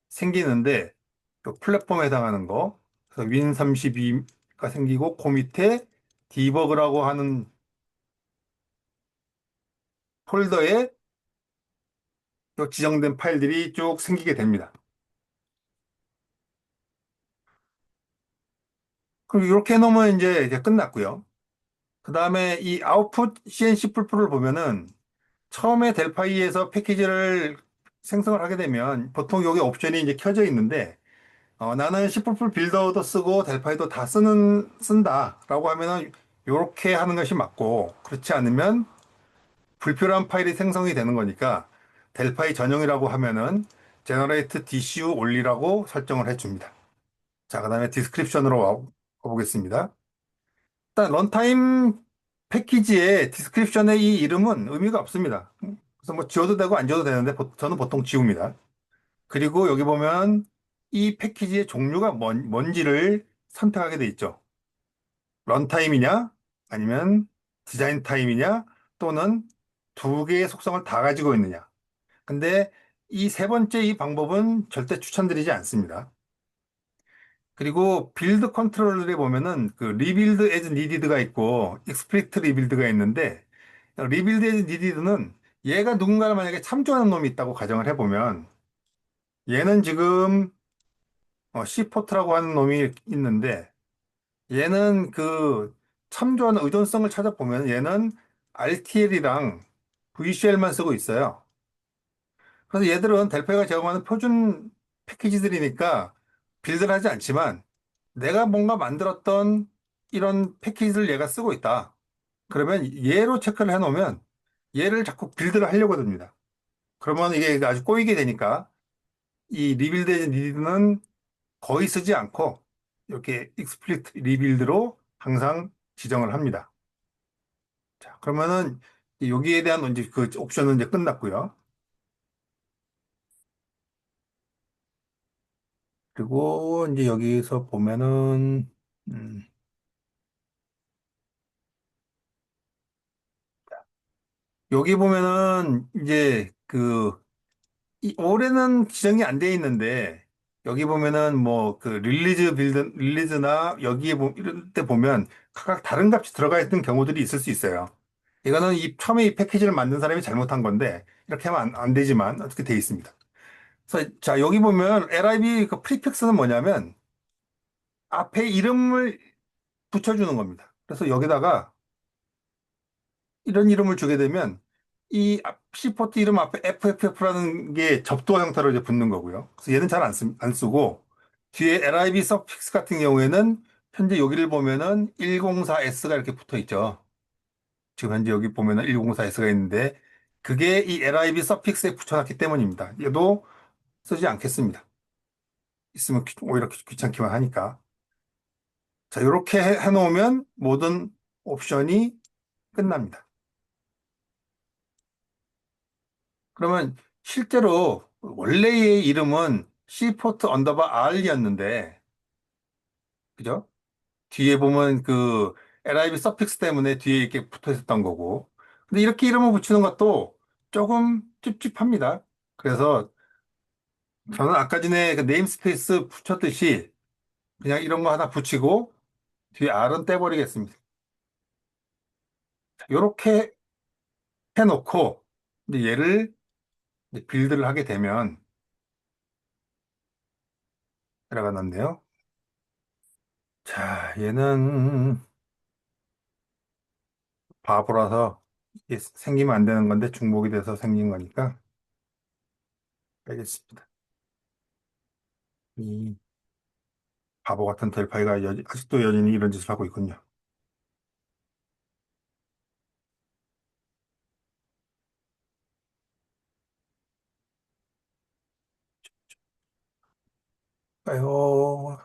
Speaker 1: 생기는데 그 플랫폼에 해당하는 거 그래서 윈32가 생기고 그 밑에 디버그라고 하는 폴더에 요 지정된 파일들이 쭉 생기게 됩니다. 그럼 이렇게 해놓으면 이제 끝났고요. 그 다음에 이 아웃풋 CNC 풀풀을 보면은 처음에 델파이에서 패키지를 생성을 하게 되면 보통 여기 옵션이 이제 켜져 있는데 나는 C++ 빌더도 쓰고 델파이도 다 쓴다라고 하면은 이렇게 하는 것이 맞고 그렇지 않으면 불필요한 파일이 생성이 되는 거니까 델파이 전용이라고 하면은 generate DCU only라고 설정을 해줍니다. 자, 그 다음에 디스크립션으로 와보겠습니다. 일단 런타임 패키지의 디스크립션의 이 이름은 의미가 없습니다. 그래서 뭐 지워도 되고 안 지워도 되는데 저는 보통 지웁니다. 그리고 여기 보면 이 패키지의 종류가 뭔지를 선택하게 돼 있죠. 런타임이냐 아니면 디자인 타임이냐 또는 두 개의 속성을 다 가지고 있느냐. 근데 이 세 번째 이 방법은 절대 추천드리지 않습니다. 그리고 빌드 컨트롤러에 보면은 그 리빌드 에즈 니디드가 있고 익스플리트 리빌드가 있는데 리빌드 에즈 니디드는 얘가 누군가를 만약에 참조하는 놈이 있다고 가정을 해보면 얘는 지금 C 포트라고 하는 놈이 있는데 얘는 그 참조하는 의존성을 찾아보면 얘는 RTL이랑 VCL만 쓰고 있어요. 그래서 얘들은 델페이가 제공하는 표준 패키지들이니까 빌드를 하지 않지만 내가 뭔가 만들었던 이런 패키지를 얘가 쓰고 있다. 그러면 얘로 체크를 해놓으면 얘를 자꾸 빌드를 하려고 듭니다. 그러면 이게 아주 꼬이게 되니까 이 리빌드 니드는 거의 쓰지 않고 이렇게 익스플리트 리빌드로 항상 지정을 합니다. 자, 그러면은 여기에 대한 이제 그 옵션은 이제 끝났고요. 그리고 이제 여기서 보면은 음, 여기 보면은 이제 그 올해는 지정이 안 돼 있는데 여기 보면은 뭐 그 릴리즈나 여기에 이런 때 보면 각각 다른 값이 들어가 있는 경우들이 있을 수 있어요. 이거는 처음에 이 패키지를 만든 사람이 잘못한 건데 이렇게 하면 안 되지만 어떻게 돼 있습니다. 그래서 자, 여기 보면 LIB 그 프리픽스는 뭐냐면 앞에 이름을 붙여주는 겁니다. 그래서 여기다가 이런 이름을 주게 되면 이 C포트 이름 앞에 FFF라는 게 접두어 형태로 이제 붙는 거고요. 그래서 얘는 잘 안 쓰고 뒤에 LIB 서픽스 같은 경우에는 현재 여기를 보면은 104S가 이렇게 붙어 있죠. 지금 현재 여기 보면은 104S가 있는데 그게 이 LIB 서픽스에 붙여놨기 때문입니다. 얘도 쓰지 않겠습니다. 있으면 오히려 귀찮기만 하니까. 자, 이렇게 해놓으면 모든 옵션이 끝납니다. 그러면 실제로 원래의 이름은 C포트 언더바 R이었는데, 그죠? 뒤에 보면 그 LIB 서픽스 때문에 뒤에 이렇게 붙어 있었던 거고. 근데 이렇게 이름을 붙이는 것도 조금 찝찝합니다. 그래서 저는 아까 전에 그 네임스페이스 붙였듯이 그냥 이런 거 하나 붙이고 뒤에 R은 떼버리겠습니다. 이렇게 해놓고 이제 얘를 이제 빌드를 하게 되면 들어가는데요. 자, 얘는 바보라서 이게 생기면 안 되는 건데 중복이 돼서 생긴 거니까 알겠습니다. 이 바보 같은 델파이가 아직도 여전히 이런 짓을 하고 있군요. 아유,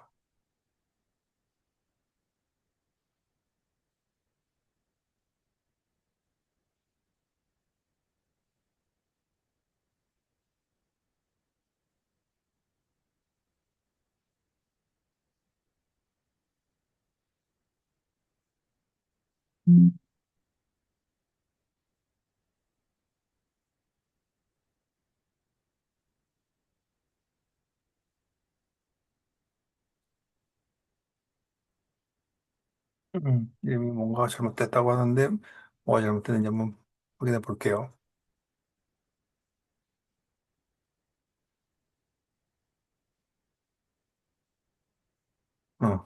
Speaker 1: 이름이 뭔가 잘못됐다고 하는데 뭐가 잘못됐는지 한번 확인해 볼게요.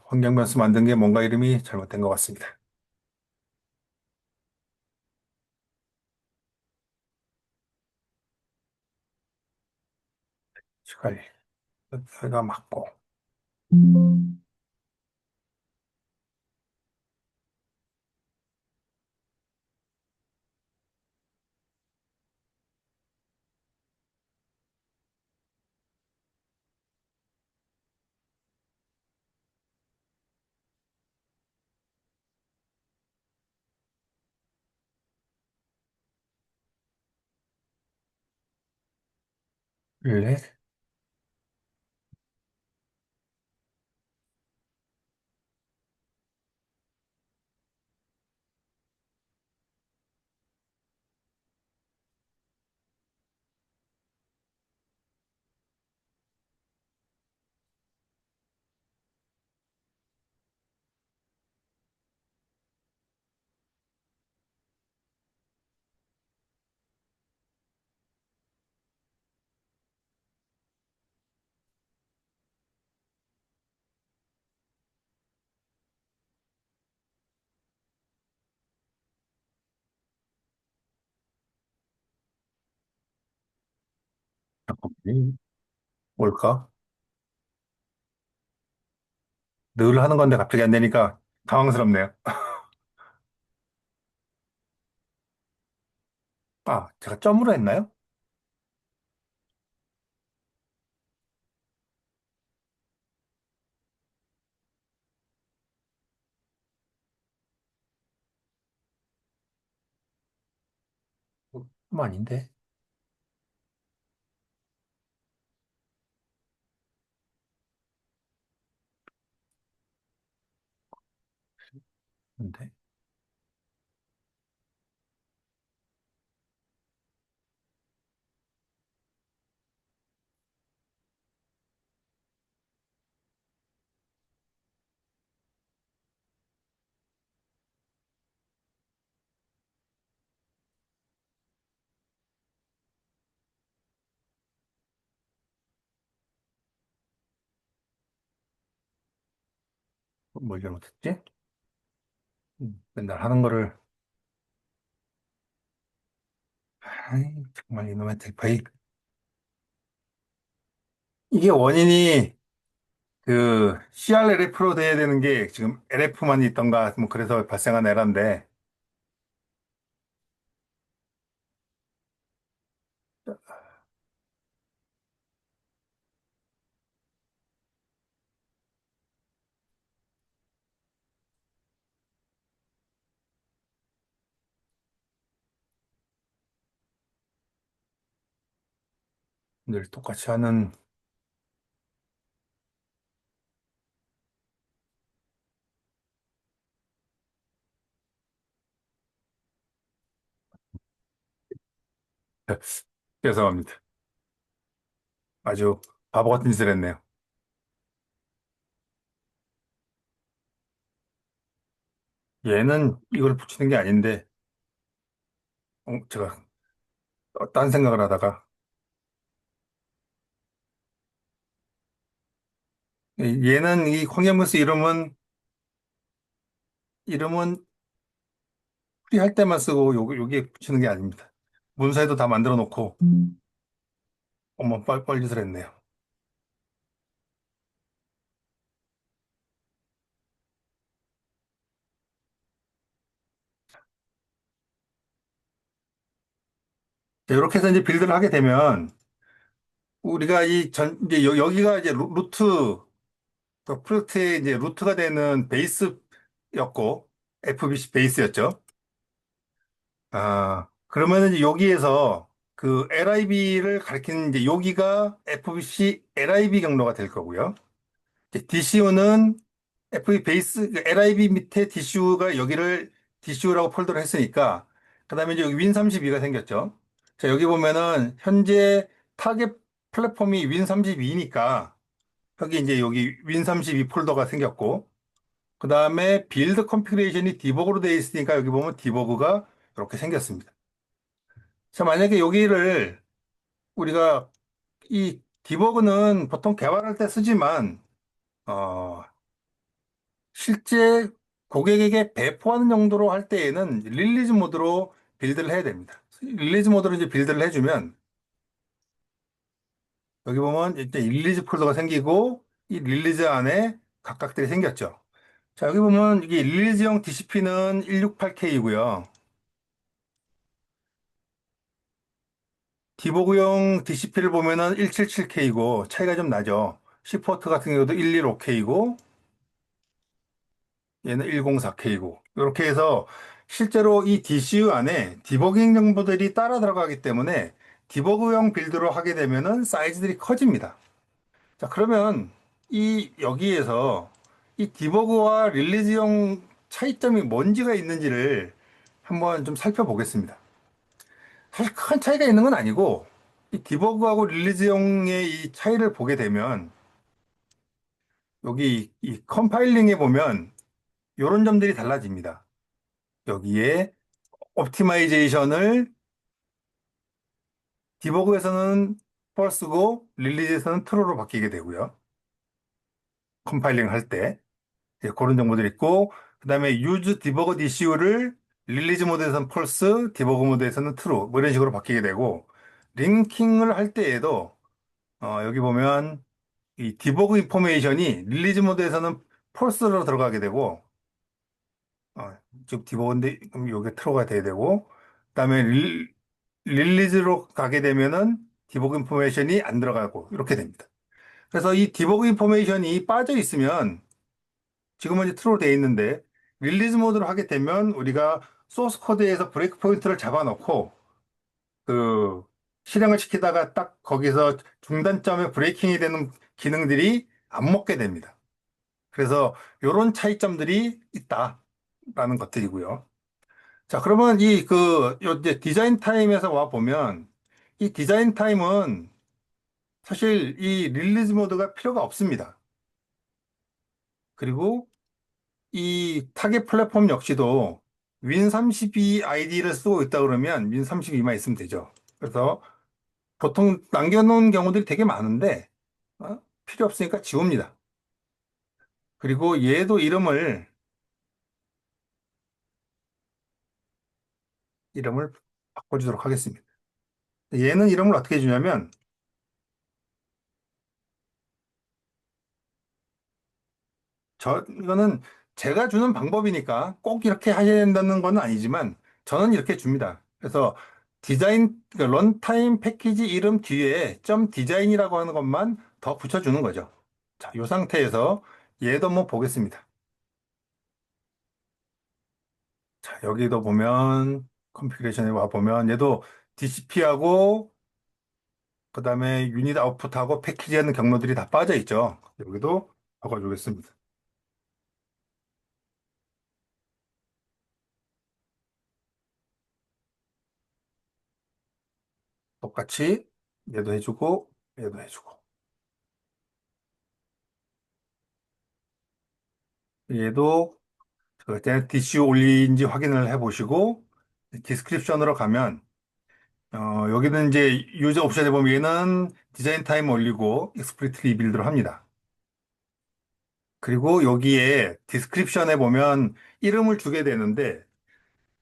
Speaker 1: 환경 변수 만든 게 뭔가 이름이 잘못된 것 같습니다. 추가할 가 맞고. 릴렛, 뭘까? 늘 하는 건데 갑자기 안 되니까 당황스럽네요. 아, 제가 점으로 했나요? 아닌데. 근데. 뭘 잘못했지? 맨날 하는 거를, 아이, 정말 이놈의 델파이. 이게 원인이 그 CRLF로 돼야 되는 게 지금 LF만 있던가, 뭐 그래서 발생한 에러인데, 늘 똑같이 하는, 죄송합니다. 아주 바보 같은 짓을 했네요. 얘는 이걸 붙이는 게 아닌데, 제가 딴 생각을 하다가, 얘는 이 황염무스 이름은 풀이할 때만 쓰고 여기에 붙이는 게 아닙니다. 문서에도 다 만들어 놓고, 어머, 뻘짓을 했네요. 자, 이렇게 해서 이제 빌드를 하게 되면, 우리가 이제 여기가 이제 루트, 또 프로젝트의 이제 루트가 되는 베이스였고, FBC 베이스였죠. 그러면은 이제 여기에서 그 LIB를 가리키는 이제 여기가 FBC LIB 경로가 될 거고요. DCU는 FB 베이스, LIB 밑에 DCU가 여기를 DCU라고 폴더를 했으니까, 그 다음에 이제 여기 윈32가 생겼죠. 자, 여기 보면은 현재 타겟 플랫폼이 윈32니까, 여기 윈32 폴더가 생겼고, 그 다음에 빌드 컨피그레이션이 디버그로 되어 있으니까 여기 보면 디버그가 이렇게 생겼습니다. 자, 만약에 여기를 우리가 이 디버그는 보통 개발할 때 쓰지만, 어, 실제 고객에게 배포하는 용도로 할 때에는 릴리즈 모드로 빌드를 해야 됩니다. 릴리즈 모드로 이제 빌드를 해주면 여기 보면 이제 릴리즈 폴더가 생기고 이 릴리즈 안에 각각들이 생겼죠. 자, 여기 보면 이게 릴리즈용 DCP는 168K이고요. 디보그용 DCP를 보면은 177K이고 차이가 좀 나죠. 시포트 같은 경우도 115K이고 얘는 104K고 이렇게 해서 실제로 이 DCU 안에 디버깅 정보들이 따라 들어가기 때문에 디버그용 빌드로 하게 되면은 사이즈들이 커집니다. 자, 그러면 이 여기에서 이 디버그와 릴리즈용 차이점이 뭔지가 있는지를 한번 좀 살펴보겠습니다. 사실 큰 차이가 있는 건 아니고 이 디버그하고 릴리즈용의 이 차이를 보게 되면 여기 이 컴파일링에 보면 이런 점들이 달라집니다. 여기에 옵티마이제이션을 디버그에서는 펄스고 릴리즈에서는 트루로 바뀌게 되고요. 컴파일링 할 때 그런 정보들이 있고 그다음에 유즈 디버그 DCU를 릴리즈 모드에서는 펄스, 디버그 모드에서는 트루 뭐 이런 식으로 바뀌게 되고 링킹을 할 때에도 여기 보면 이 디버그 인포메이션이 릴리즈 모드에서는 펄스로 들어가게 되고 어, 즉 디버그인데 그럼 여기 트루가 돼야 되고 그다음에 릴리즈로 가게 되면은 디버그 인포메이션이 안 들어가고 이렇게 됩니다. 그래서 이 디버그 인포메이션이 빠져 있으면 지금은 이제 트루로 되어 있는데 릴리즈 모드로 하게 되면 우리가 소스 코드에서 브레이크 포인트를 잡아놓고 그 실행을 시키다가 딱 거기서 중단점에 브레이킹이 되는 기능들이 안 먹게 됩니다. 그래서 이런 차이점들이 있다라는 것들이고요. 자, 그러면 요 이제 디자인 타임에서 와 보면 이 디자인 타임은 사실 이 릴리즈 모드가 필요가 없습니다. 그리고 이 타겟 플랫폼 역시도 윈32 아이디를 쓰고 있다 그러면 윈32만 있으면 되죠. 그래서 보통 남겨놓은 경우들이 되게 많은데 필요 없으니까 지웁니다. 그리고 얘도 이름을 바꿔주도록 하겠습니다. 얘는 이름을 어떻게 주냐면, 이거는 제가 주는 방법이니까 꼭 이렇게 하셔야 된다는 건 아니지만, 저는 이렇게 줍니다. 그래서 그러니까 런타임 패키지 이름 뒤에 점 디자인이라고 하는 것만 더 붙여주는 거죠. 자, 이 상태에서 얘도 한번 보겠습니다. 자, 여기도 보면, 컨피그레이션에 와 보면, 얘도 DCP하고, 그 다음에 유닛 아웃풋하고 패키지하는 경로들이 다 빠져 있죠. 여기도 바꿔주겠습니다. 똑같이 얘도 해주고, 얘도 해주고. 얘도 그때 DC 올린지 확인을 해보시고, 디스크립션으로 가면, 여기는 이제 유저 옵션에 보면 얘는 디자인 타임 올리고, 익스플리트 리빌드로 합니다. 그리고 여기에 디스크립션에 보면 이름을 주게 되는데,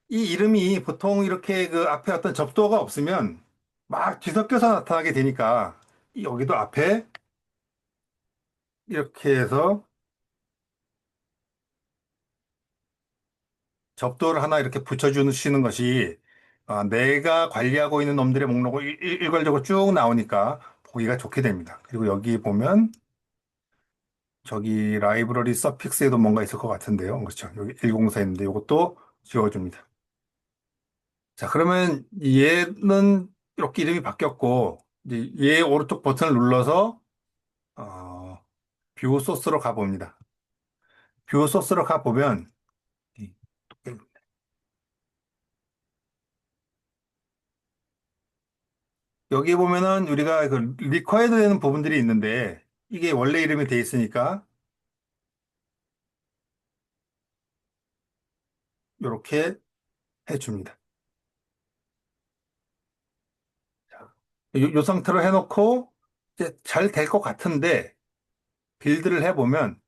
Speaker 1: 이 이름이 보통 이렇게 그 앞에 어떤 접두어가 없으면 막 뒤섞여서 나타나게 되니까 여기도 앞에 이렇게 해서 접두어를 하나 이렇게 붙여주시는 것이 내가 관리하고 있는 놈들의 목록을 일괄적으로 쭉 나오니까 보기가 좋게 됩니다. 그리고 여기 보면 저기 라이브러리 서픽스에도 뭔가 있을 것 같은데요. 그렇죠. 여기 104 있는데 이것도 지워줍니다. 자, 그러면 얘는 이렇게 이름이 바뀌었고 이제 얘 오른쪽 버튼을 눌러서 어, 뷰 소스로 가봅니다. 뷰 소스로 가보면, 이- 여기 보면은 우리가 그 리쿼어드 되는 부분들이 있는데, 이게 원래 이름이 돼 있으니까, 이렇게 해줍니다. 자, 요 상태로 해놓고, 이제 잘 될 것 같은데, 빌드를 해보면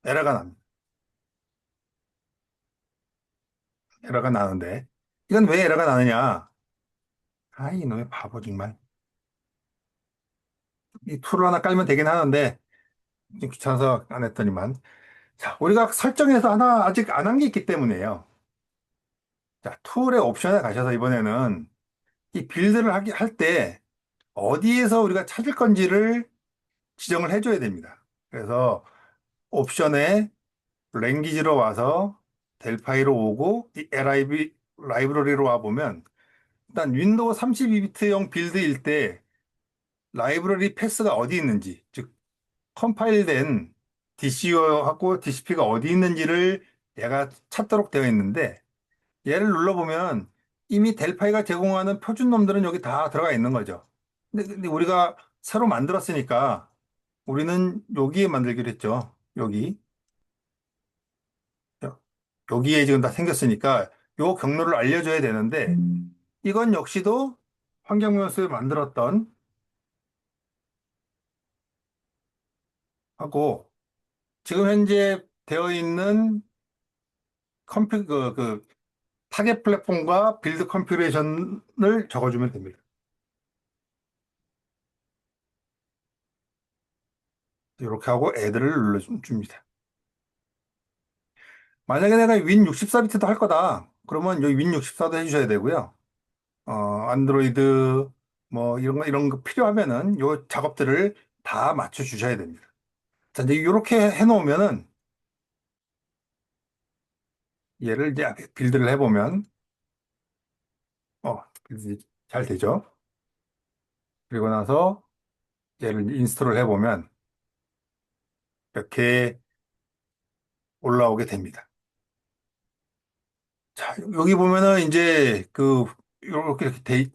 Speaker 1: 에러가 납니다. 에러가 나는데, 이건 왜 에러가 나느냐? 아이, 이놈의 바보 정말. 이 툴을 하나 깔면 되긴 하는데, 좀 귀찮아서 안 했더니만. 자, 우리가 설정해서 하나 아직 안 한 게 있기 때문에요. 자, 툴의 옵션에 가셔서 이번에는 이 빌드를 할 때 어디에서 우리가 찾을 건지를 지정을 해줘야 됩니다. 그래서 옵션에 랭귀지로 와서 델파이로 오고 이 LIB 라이브러리로 와 보면 일단 윈도우 32비트용 빌드일 때 라이브러리 패스가 어디 있는지 즉 컴파일된 DCO하고 DCP가 어디 있는지를 얘가 찾도록 되어 있는데 얘를 눌러보면 이미 델파이가 제공하는 표준 놈들은 여기 다 들어가 있는 거죠. 근데 우리가 새로 만들었으니까 우리는 여기에 만들기로 했죠. 여기. 여기에 지금 다 생겼으니까 요 경로를 알려줘야 되는데 이건 역시도 환경변수에 만들었던 하고 지금 현재 되어 있는 그 타겟 플랫폼과 빌드 컨피그레이션을 적어주면 됩니다. 이렇게 하고 애들을 눌러줍니다. 만약에 내가 윈 64비트도 할 거다. 그러면 여기 윈 64도 해주셔야 되고요. 안드로이드 이런 거 필요하면은 요 작업들을 다 맞춰 주셔야 됩니다. 자, 이제 이렇게 해놓으면은 얘를 이제 빌드를 해보면 빌드 잘 되죠. 그리고 나서 얘를 인스톨을 해보면 이렇게 올라오게 됩니다. 자, 여기 보면은 이제 이렇게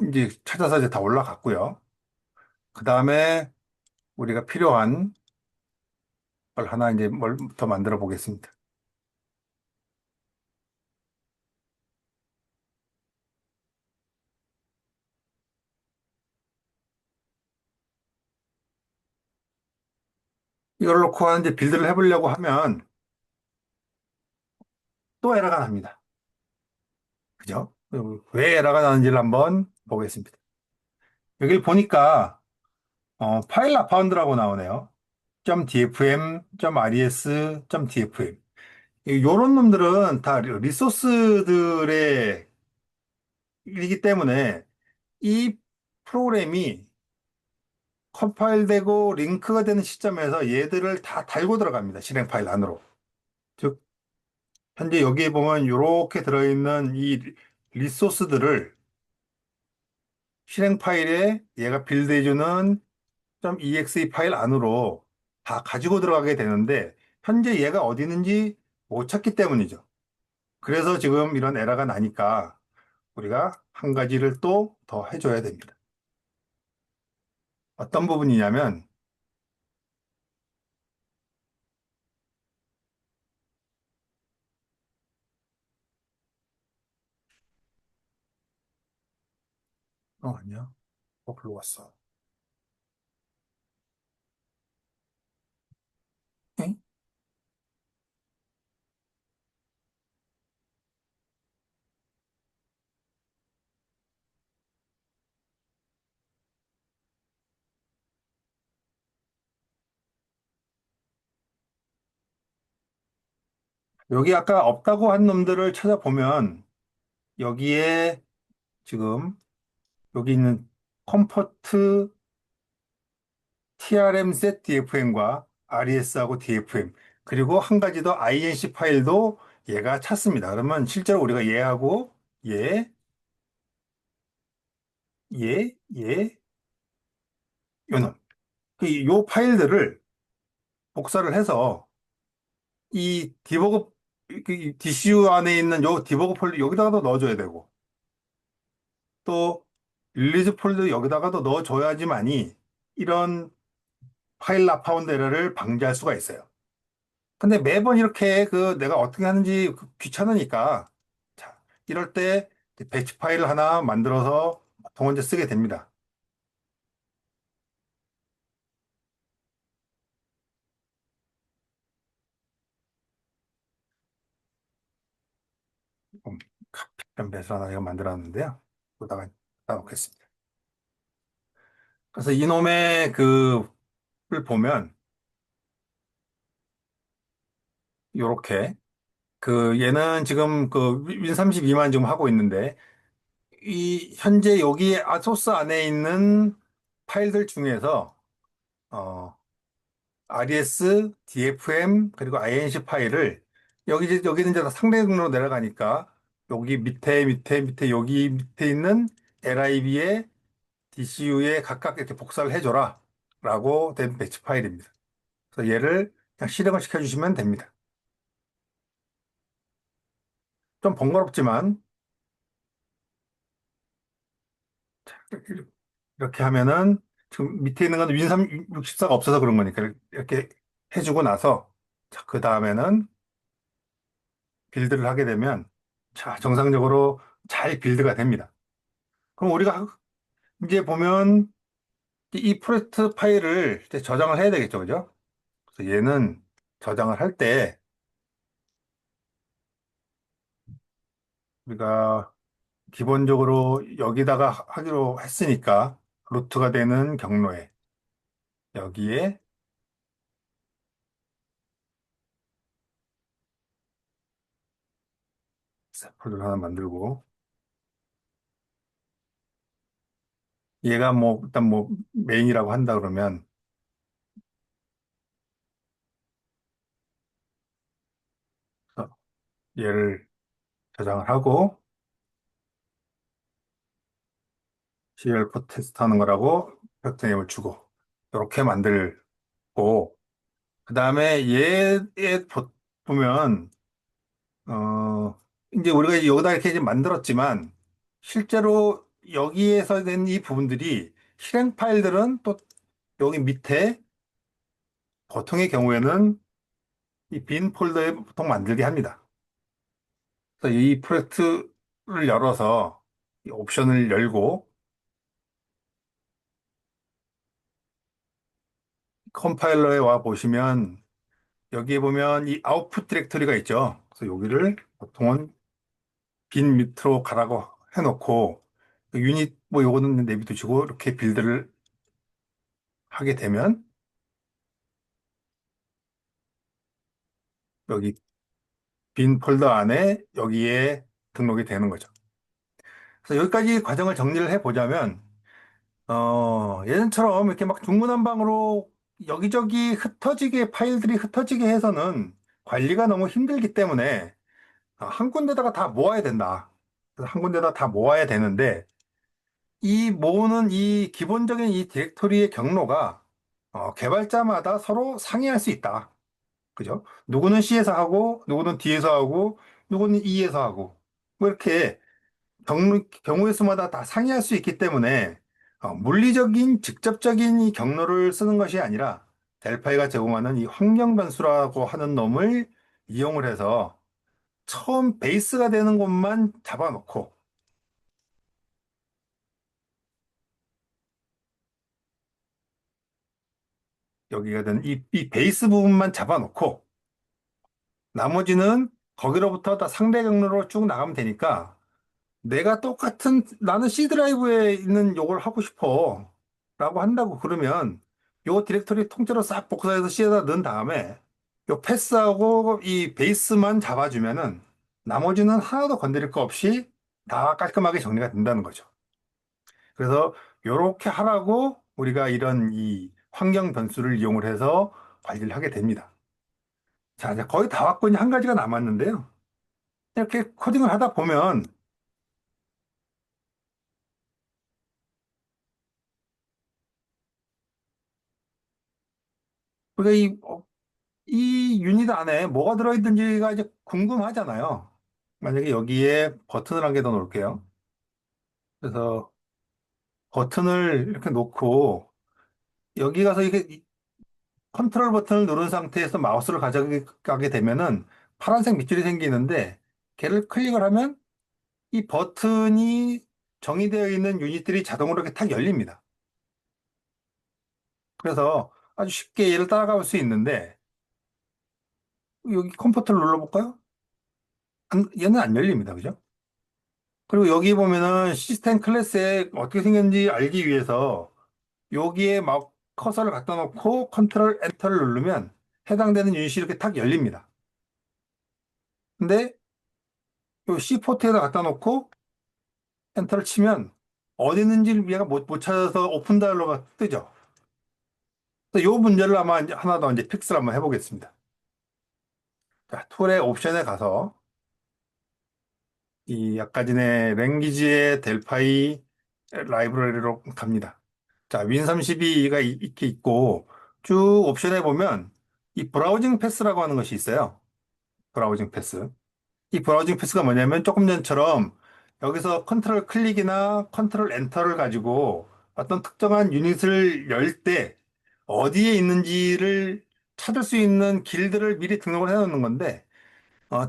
Speaker 1: 이제 찾아서 이제 다 올라갔고요. 그 다음에 우리가 필요한 걸 하나 이제 뭘 더 만들어 보겠습니다. 이걸 놓고 이제 빌드를 해보려고 하면 또 에러가 납니다. 그죠? 왜 에러가 나는지를 한번 보겠습니다. 여기를 보니까 파일 라파운드라고 나오네요. .dfm, .res, .dfm. 요런 놈들은 다 리소스들의 이기 때문에 이 프로그램이 컴파일되고 링크가 되는 시점에서 얘들을 다 달고 들어갑니다. 실행 파일 안으로. 즉, 현재 여기에 보면 이렇게 들어있는 이 리소스들을 실행 파일에 얘가 빌드해주는 .exe 파일 안으로 다 가지고 들어가게 되는데 현재 얘가 어디 있는지 못 찾기 때문이죠. 그래서 지금 이런 에러가 나니까 우리가 한 가지를 또 더 해줘야 됩니다. 어떤 부분이냐면, 아니야. 글로 왔어. 응? 여기 아까 없다고 한 놈들을 찾아보면 여기에 지금 여기 있는 컴포트 TRM set DFM과 RES하고 DFM 그리고 한 가지 더 INC 파일도 얘가 찾습니다. 그러면 실제로 우리가 얘하고 얘, 얘, 요놈 요 파일들을 복사를 해서 이 디버그 그 DCU 안에 있는 요 디버그 폴더 여기다가도 넣어줘야 되고 또 릴리즈 폴더 여기다가도 넣어줘야지만이 이런 파일 라파운드 에러를 방지할 수가 있어요. 근데 매번 이렇게 내가 어떻게 하는지 귀찮으니까 자, 이럴 때 배치 파일 하나 만들어서 동원제 쓰게 됩니다. 음, 이런 배수 하나 제가 만들었는데요. 여기다가 갖다 놓겠습니다. 그래서 이놈의 를 보면 요렇게 얘는 지금 윈 32만 지금 하고 있는데 이 현재 여기 소스 안에 있는 파일들 중에서 어, RES, DFM 그리고 INC 파일을 여기는 이제 다 상대적으로 내려가니까 여기 밑에 여기 밑에 있는 LIB에 DCU에 각각 이렇게 복사를 해줘라 라고 된 배치 파일입니다. 그래서 얘를 그냥 실행을 시켜주시면 됩니다. 좀 번거롭지만 이렇게 하면은 지금 밑에 있는 건 윈364가 없어서 그런 거니까 이렇게 해주고 나서 자, 그 다음에는 빌드를 하게 되면 자, 정상적으로 잘 빌드가 됩니다. 그럼 우리가 이제 보면 이 프로젝트 파일을 이제 저장을 해야 되겠죠, 그죠? 그래서 얘는 저장을 할 때 우리가 기본적으로 여기다가 하기로 했으니까 루트가 되는 경로에 여기에 폴더를 하나 만들고 얘가 뭐 일단 뭐 메인이라고 한다 그러면 얘를 저장을 하고 CL4 테스트 하는 거라고 벽네임을 주고 이렇게 만들고 그 다음에 얘에 보면 이제 우리가 이제 여기다 이렇게 이제 만들었지만 실제로 여기에서 된 이 부분들이 실행 파일들은 또 여기 밑에 보통의 경우에는 이 빈 폴더에 보통 만들게 합니다. 그래서 이 프로젝트를 열어서 이 옵션을 열고 컴파일러에 와 보시면 여기에 보면 이 아웃풋 디렉터리가 있죠. 그래서 여기를 보통은 빈 밑으로 가라고 해놓고 그 유닛 뭐 요거는 내비두시고 이렇게 빌드를 하게 되면 여기 빈 폴더 안에 여기에 등록이 되는 거죠. 그래서 여기까지 과정을 정리를 해보자면 예전처럼 이렇게 막 중구난방으로 여기저기 흩어지게 파일들이 흩어지게 해서는 관리가 너무 힘들기 때문에 한 군데다가 다 모아야 된다. 그래서 한 군데다 다 모아야 되는데 이 모으는 이 기본적인 이 디렉토리의 경로가 개발자마다 서로 상의할 수 있다. 그죠? 누구는 C에서 하고, 누구는 D에서 하고, 누구는 E에서 하고. 뭐 이렇게 경우의 수마다 다 상의할 수 있기 때문에 물리적인, 직접적인 이 경로를 쓰는 것이 아니라 델파이가 제공하는 이 환경 변수라고 하는 놈을 이용을 해서 처음 베이스가 되는 곳만 잡아놓고 여기가 되는 이 베이스 부분만 잡아놓고 나머지는 거기로부터 다 상대 경로로 쭉 나가면 되니까 내가 똑같은 나는 C 드라이브에 있는 요걸 하고 싶어 라고 한다고 그러면 요 디렉토리 통째로 싹 복사해서 C에다 넣은 다음에 요 패스하고 이 베이스만 잡아주면은 나머지는 하나도 건드릴 거 없이 다 깔끔하게 정리가 된다는 거죠. 그래서 요렇게 하라고 우리가 이런 이 환경 변수를 이용을 해서 관리를 하게 됩니다. 자, 이제 거의 다 왔고 이제 한 가지가 남았는데요. 이렇게 코딩을 하다 보면 우리가 이 유닛 안에 뭐가 들어있는지가 이제 궁금하잖아요. 만약에 여기에 버튼을 한 개 더 놓을게요. 그래서 버튼을 이렇게 놓고 여기 가서 이게 컨트롤 버튼을 누른 상태에서 마우스를 가져가게 되면은 파란색 밑줄이 생기는데 걔를 클릭을 하면 이 버튼이 정의되어 있는 유닛들이 자동으로 이렇게 탁 열립니다. 그래서 아주 쉽게 얘를 따라갈 수 있는데 여기 컴포트를 눌러볼까요? 얘는 안 열립니다. 그죠? 그리고 여기 보면은 시스템 클래스에 어떻게 생겼는지 알기 위해서 여기에 막 커서를 갖다 놓고 컨트롤 엔터를 누르면 해당되는 유닛이 이렇게 탁 열립니다. 근데 요 C 포트에다 갖다 놓고 엔터를 치면 어디 있는지를 얘가 못 찾아서 오픈 다이얼로그가 뜨죠. 그래서 요 문제를 아마 이제 하나 더 이제 픽스를 한번 해보겠습니다. 자, 툴의 옵션에 가서 이 아까 전에 랭귀지의 델파이 라이브러리로 갑니다. 자, 윈32가 이렇게 있고 쭉 옵션에 보면 이 브라우징 패스라고 하는 것이 있어요. 브라우징 패스. 이 브라우징 패스가 뭐냐면 조금 전처럼 여기서 컨트롤 클릭이나 컨트롤 엔터를 가지고 어떤 특정한 유닛을 열 때 어디에 있는지를 찾을 수 있는 길들을 미리 등록을 해 놓는 건데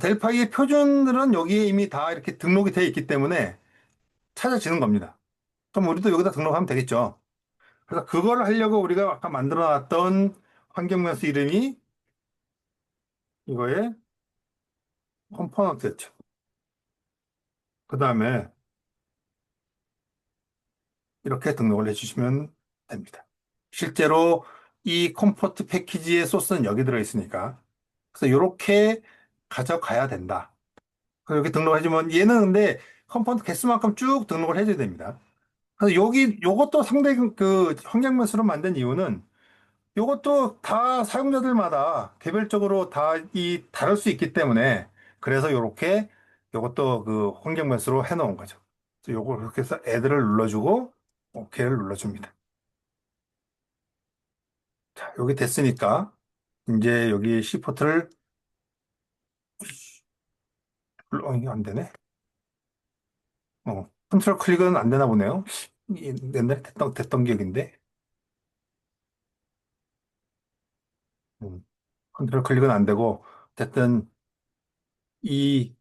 Speaker 1: 델파이의 표준들은 여기에 이미 다 이렇게 등록이 되어 있기 때문에 찾아지는 겁니다. 그럼 우리도 여기다 등록하면 되겠죠. 그래서 그걸 하려고 우리가 아까 만들어 놨던 환경변수 이름이 이거의 컴포넌트였죠. 그 다음에 이렇게 등록을 해주시면 됩니다. 실제로 이 컴포트 패키지의 소스는 여기 들어있으니까. 그래서 이렇게 가져가야 된다. 그래서 이렇게 등록해주면 얘는 근데 컴포넌트 개수만큼 쭉 등록을 해줘야 됩니다. 그래서 요것도 상당히 그 환경변수로 만든 이유는 요것도 다 사용자들마다 개별적으로 다 다를 수 있기 때문에 그래서 요렇게 요것도 그 환경 변수로 해놓은 거죠. 그래서 요걸 그렇게 해서 애들을 눌러주고 OK를 눌러줍니다. 자, 여기 됐으니까 이제 여기 C포트를 이게 안 되네. 컨트롤 클릭은 안 되나 보네요. 이게 옛날에 됐던 기억인데. 음, 컨트롤 클릭은 안 되고 어쨌든 이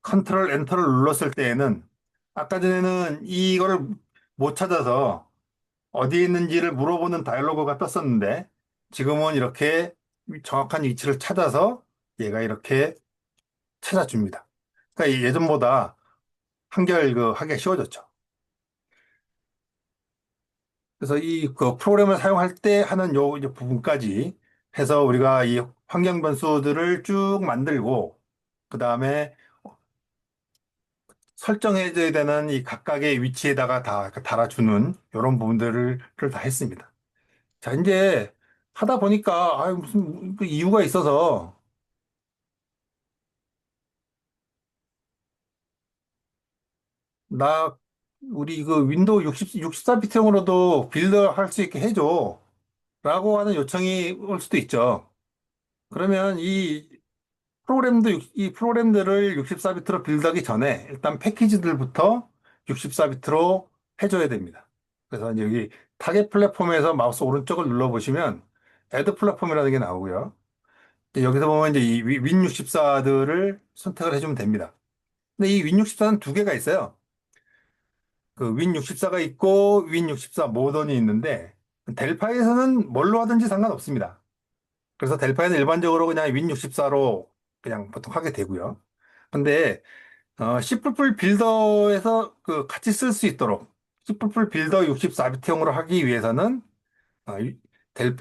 Speaker 1: 컨트롤 엔터를 눌렀을 때에는 아까 전에는 이거를 못 찾아서 어디에 있는지를 물어보는 다이얼로그가 떴었는데 지금은 이렇게 정확한 위치를 찾아서 얘가 이렇게 찾아줍니다. 그러니까 예전보다 한결 하기가 쉬워졌죠. 그래서 이 그 프로그램을 사용할 때 하는 요 이제 부분까지 해서 우리가 이 환경 변수들을 쭉 만들고 그 다음에 설정해줘야 되는 이 각각의 위치에다가 다 달아주는 이런 부분들을 다 했습니다. 자, 이제 하다 보니까 무슨 그 이유가 있어서 나 우리 그 윈도우 64비트용으로도 빌드 할 수 있게 해줘 라고 하는 요청이 올 수도 있죠. 그러면 이 프로그램들을 64비트로 빌드하기 전에 일단 패키지들부터 64비트로 해줘야 됩니다. 그래서 이제 여기 타겟 플랫폼에서 마우스 오른쪽을 눌러보시면 애드 플랫폼이라는 게 나오고요. 이제 여기서 보면 이제 이 윈64들을 선택을 해주면 됩니다. 근데 이 윈64는 두 개가 있어요. 그 윈64가 있고 윈64 모던이 있는데 델파에서는 뭘로 하든지 상관없습니다. 그래서 델파에는 일반적으로 그냥 윈64로 그냥 보통 하게 되고요. 근데 C++ 빌더에서 그 같이 쓸 수 있도록 C++ 빌더 64비트용으로 하기 위해서는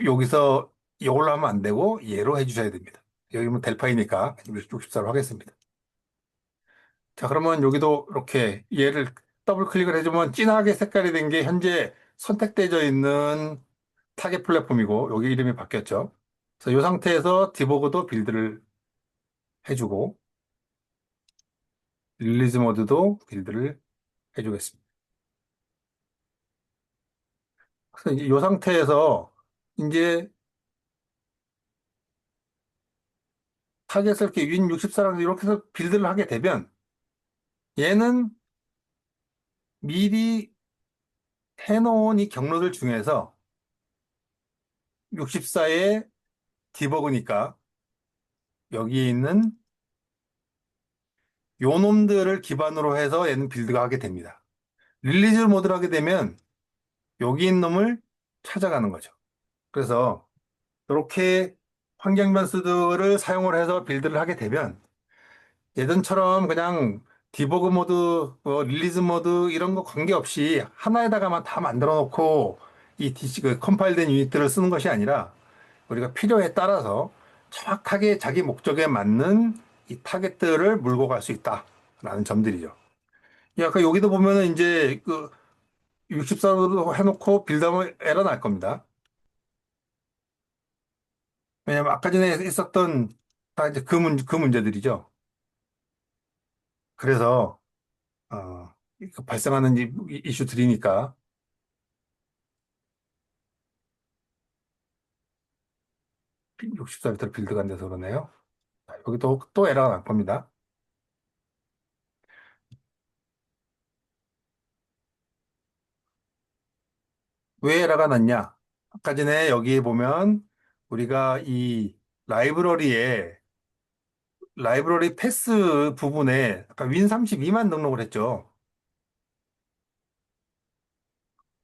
Speaker 1: 여기서 이걸로 하면 안 되고 얘로 해주셔야 됩니다. 여기 뭐 델파이니까 64로 하겠습니다. 자, 그러면 여기도 이렇게 얘를 더블 클릭을 해주면 진하게 색깔이 된 게 현재 선택되어 있는 타겟 플랫폼이고 여기 이름이 바뀌었죠. 그래서 이 상태에서 디버그도 빌드를 해주고 릴리즈 모드도 빌드를 해주겠습니다. 그래서 이제 이 상태에서 이제 타겟을 이렇게 윈 64랑 이렇게 해서 빌드를 하게 되면 얘는 미리 해놓은 이 경로들 중에서 64의 디버그니까 여기에 있는 요 놈들을 기반으로 해서 얘는 빌드가 하게 됩니다. 릴리즈 모드를 하게 되면 여기 있는 놈을 찾아가는 거죠. 그래서 이렇게 환경 변수들을 사용을 해서 빌드를 하게 되면 예전처럼 그냥 디버그 모드, 릴리즈 모드 이런 거 관계없이 하나에다가만 다 만들어 놓고 이 DC 그 컴파일된 유닛들을 쓰는 것이 아니라 우리가 필요에 따라서 정확하게 자기 목적에 맞는 이 타겟들을 물고 갈 수 있다라는 점들이죠. 아까 여기도 보면은 이제 그 64로 해놓고 빌드하면 에러 날 겁니다. 왜냐면 아까 전에 있었던 다 이제 그 문제들이죠. 그래서 그 발생하는 이슈들이니까 64비트로 빌드가 안 돼서 그러네요. 자, 여기 또 에러가 날 겁니다. 왜 에러가 났냐? 아까 전에 여기 보면 우리가 이 라이브러리에 라이브러리 패스 부분에 아까 윈32만 등록을 했죠.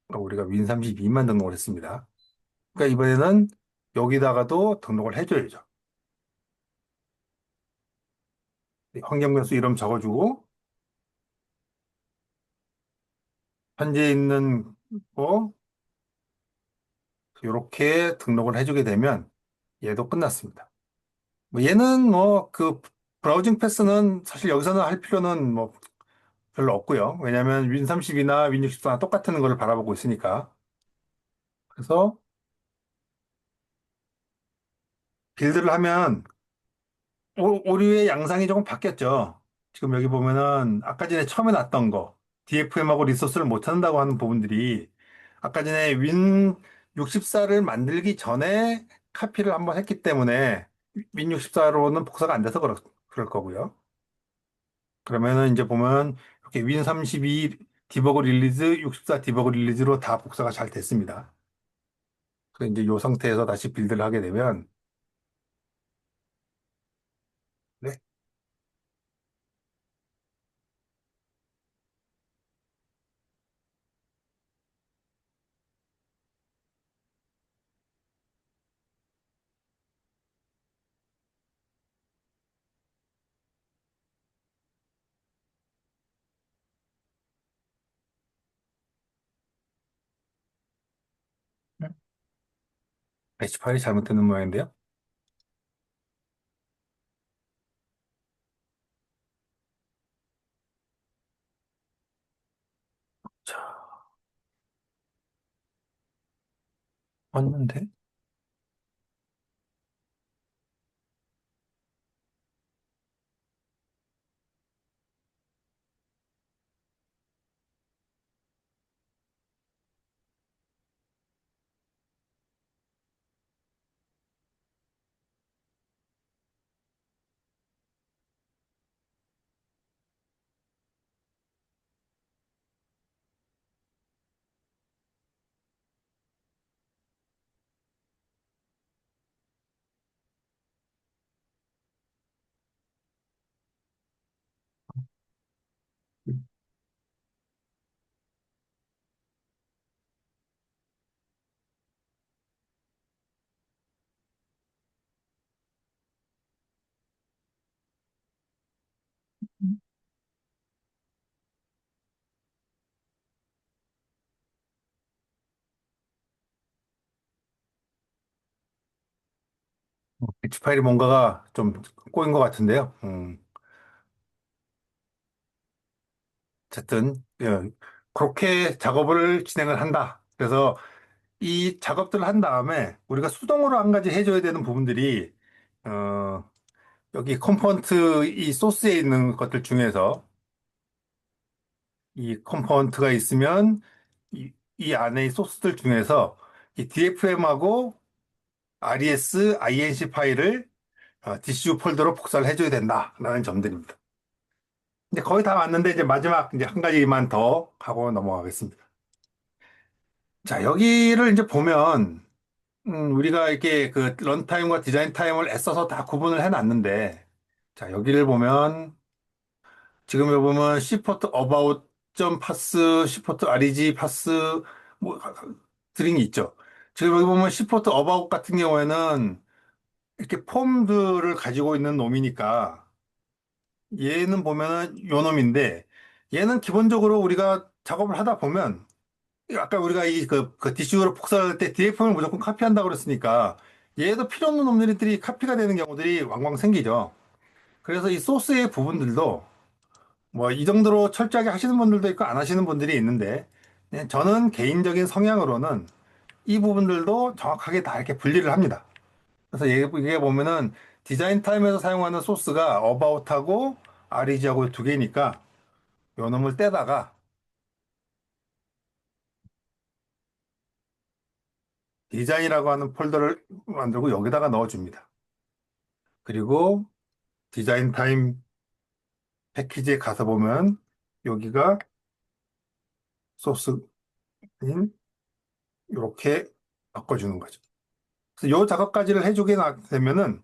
Speaker 1: 그러니까 우리가 윈32만 등록을 했습니다. 그러니까 이번에는 여기다가도 등록을 해줘야죠. 환경 변수 이름 적어주고 현재 있는 거 이렇게 등록을 해주게 되면 얘도 끝났습니다. 뭐 얘는 뭐 그 브라우징 패스는 사실 여기서는 할 필요는 뭐 별로 없고요. 왜냐하면 윈32나 윈64나 똑같은 걸 바라보고 있으니까. 그래서 빌드를 하면 오류의 양상이 조금 바뀌었죠. 지금 여기 보면은 아까 전에 처음에 났던 거 DFM하고 리소스를 못 찾는다고 하는 부분들이 아까 전에 윈 64를 만들기 전에 카피를 한번 했기 때문에 윈 64로는 복사가 안 돼서 그럴 거고요. 그러면은 이제 보면 이렇게 윈 32 디버그 릴리즈 64 디버그 릴리즈로 다 복사가 잘 됐습니다. 그래서 이제 이 상태에서 다시 빌드를 하게 되면 네. 배치 파일이 잘못되는 모양인데요. 자, 왔는데? 배치 파일이 뭔가가 좀 꼬인 것 같은데요. 어쨌든, 예, 그렇게 작업을 진행을 한다. 그래서 이 작업들을 한 다음에 우리가 수동으로 한 가지 해줘야 되는 부분들이, 어, 여기 컴포넌트 이 소스에 있는 것들 중에서 이 컴포넌트가 있으면 이 안에 이 소스들 중에서 이 DFM하고 RES, INC 파일을 DCU 폴더로 복사를 해줘야 된다라는 점들입니다. 이제 거의 다 왔는데 이제 마지막 이제 한 가지만 더 하고 넘어가겠습니다. 자, 여기를 이제 보면 우리가 이렇게 그 런타임과 디자인 타임을 애써서 다 구분을 해놨는데 자, 여기를 보면 지금 여기 보면 시포트 어바웃 점 파스, 시포트 REG 파스 뭐 드링이 있죠. 지금 여기 보면 시포트 어바웃 같은 경우에는 이렇게 폼들을 가지고 있는 놈이니까 얘는 보면은 요 놈인데 얘는 기본적으로 우리가 작업을 하다 보면 아까 우리가 그 DCU로 복사할 때 DFM을 무조건 카피한다고 그랬으니까 얘도 필요 없는 놈들이 카피가 되는 경우들이 왕왕 생기죠. 그래서 이 소스의 부분들도 뭐 이 정도로 철저하게 하시는 분들도 있고 안 하시는 분들이 있는데 저는 개인적인 성향으로는 이 부분들도 정확하게 다 이렇게 분리를 합니다. 그래서 이게 보면은 디자인 타임에서 사용하는 소스가 어바웃하고 REG하고 두 개니까 요 놈을 떼다가 디자인이라고 하는 폴더를 만들고 여기다가 넣어줍니다. 그리고 디자인 타임 패키지에 가서 보면 여기가 소스인 이렇게 바꿔주는 거죠. 그래서 요 작업까지를 해주게 되면은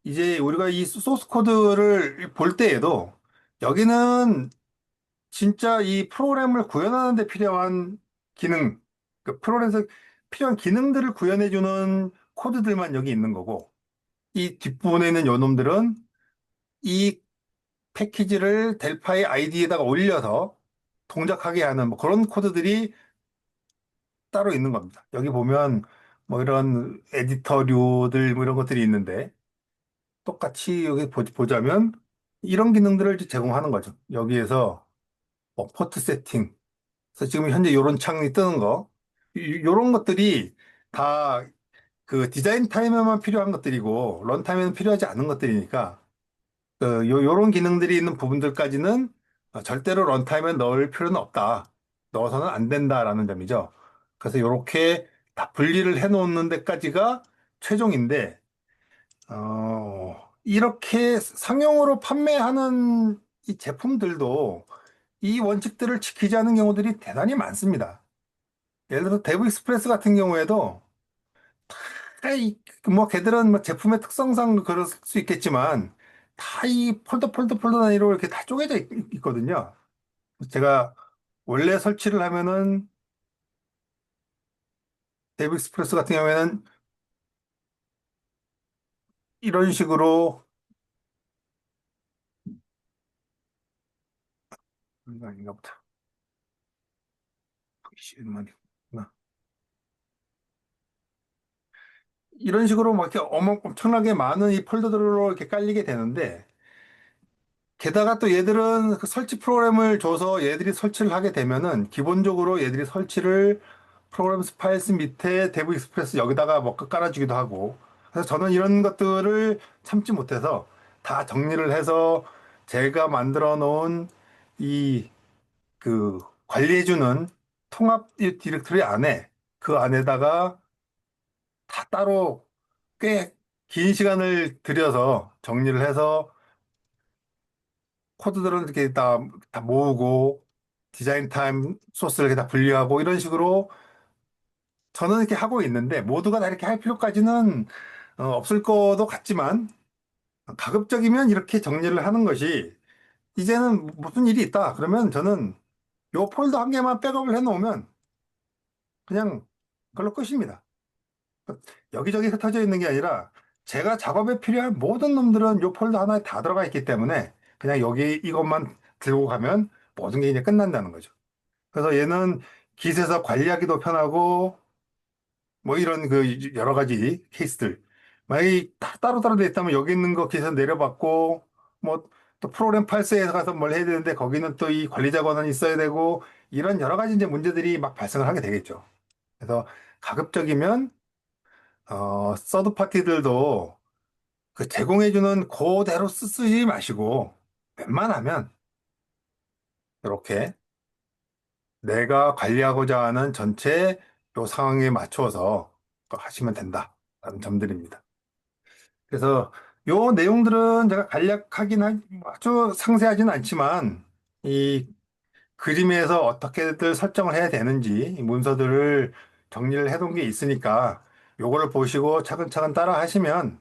Speaker 1: 이제 우리가 이 소스 코드를 볼 때에도 여기는 진짜 이 프로그램을 구현하는 데 필요한 기능, 그 프로그램에서 필요한 기능들을 구현해주는 코드들만 여기 있는 거고 이 뒷부분에 있는 요 놈들은 이 패키지를 델파이 아이디에다가 올려서 동작하게 하는 뭐 그런 코드들이 따로 있는 겁니다. 여기 보면 뭐 이런 에디터류들 뭐 이런 것들이 있는데 똑같이 여기 보자면 이런 기능들을 이제 제공하는 거죠. 여기에서 뭐 포트 세팅. 그래서 지금 현재 이런 창이 뜨는 거. 이런 것들이 다 그 디자인 타임에만 필요한 것들이고 런타임에는 필요하지 않은 것들이니까 요런 기능들이 있는 부분들까지는 절대로 런타임에 넣을 필요는 없다. 넣어서는 안 된다라는 점이죠. 그래서 요렇게 다 분리를 해 놓는 데까지가 최종인데, 이렇게 상용으로 판매하는 이 제품들도 이 원칙들을 지키지 않은 경우들이 대단히 많습니다. 예를 들어 데브 익스프레스 같은 경우에도 뭐 걔들은 뭐 제품의 특성상 그럴 수 있겠지만 다 이 폴더 단위로 이렇게 다 쪼개져 있거든요. 제가 원래 설치를 하면은 데브 익스프레스 같은 경우에는 이런 식으로 이거 아닌가 보다. 보기 쉬운 말이구나. 이런 식으로 막 이렇게 엄청나게 많은 이 폴더들로 이렇게 깔리게 되는데, 게다가 또 얘들은 그 설치 프로그램을 줘서 얘들이 설치를 하게 되면은 기본적으로 얘들이 설치를 프로그램 파일스 밑에 대브 익스프레스 여기다가 뭐 깔아주기도 하고, 그래서 저는 이런 것들을 참지 못해서 다 정리를 해서 제가 만들어 놓은 이 그 관리해주는 통합 이 디렉토리 안에, 그 안에다가 다 따로 꽤 긴 시간을 들여서 정리를 해서 코드들을 이렇게 다 모으고 디자인 타임 소스를 이렇게 다 분리하고 이런 식으로 저는 이렇게 하고 있는데, 모두가 다 이렇게 할 필요까지는 없을 것도 같지만, 가급적이면 이렇게 정리를 하는 것이, 이제는 무슨 일이 있다 그러면 저는 요 폴더 한 개만 백업을 해 놓으면 그냥 그걸로 끝입니다. 여기저기 흩어져 있는 게 아니라 제가 작업에 필요한 모든 놈들은 요 폴더 하나에 다 들어가 있기 때문에 그냥 여기 이것만 들고 가면 모든 게 이제 끝난다는 거죠. 그래서 얘는 깃에서 관리하기도 편하고 뭐 이런 그 여러 가지 케이스들. 만약에 다 따로따로 돼 있다면 여기 있는 거 깃에서 내려받고 뭐 또 프로그램 팔스에 가서 뭘 해야 되는데 거기는 또 이 관리자 권한이 있어야 되고 이런 여러 가지 이제 문제들이 막 발생을 하게 되겠죠. 그래서 가급적이면 서드 파티들도 그 제공해주는 그대로 쓰지 마시고 웬만하면 이렇게 내가 관리하고자 하는 전체 요 상황에 맞춰서 하시면 된다라는 점들입니다. 그래서 요 내용들은 제가 간략하긴 아주 상세하진 않지만 이 그림에서 어떻게들 설정을 해야 되는지 이 문서들을 정리를 해놓은 게 있으니까 요거를 보시고 차근차근 따라 하시면,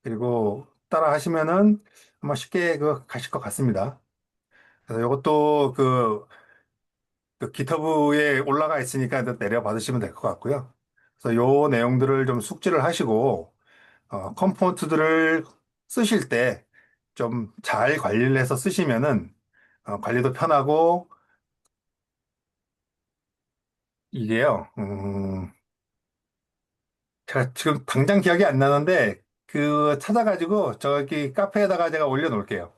Speaker 1: 그리고 따라 하시면은 아마 쉽게 그 가실 것 같습니다. 그래서 요것도 그 기터브에 올라가 있으니까 내려 받으시면 될 것 같고요. 그래서 요 내용들을 좀 숙지를 하시고 컴포넌트들을 쓰실 때 좀 잘 관리를 해서 쓰시면은 관리도 편하고, 이게요. 제가 지금 당장 기억이 안 나는데 그 찾아가지고 저기 카페에다가 제가 올려놓을게요.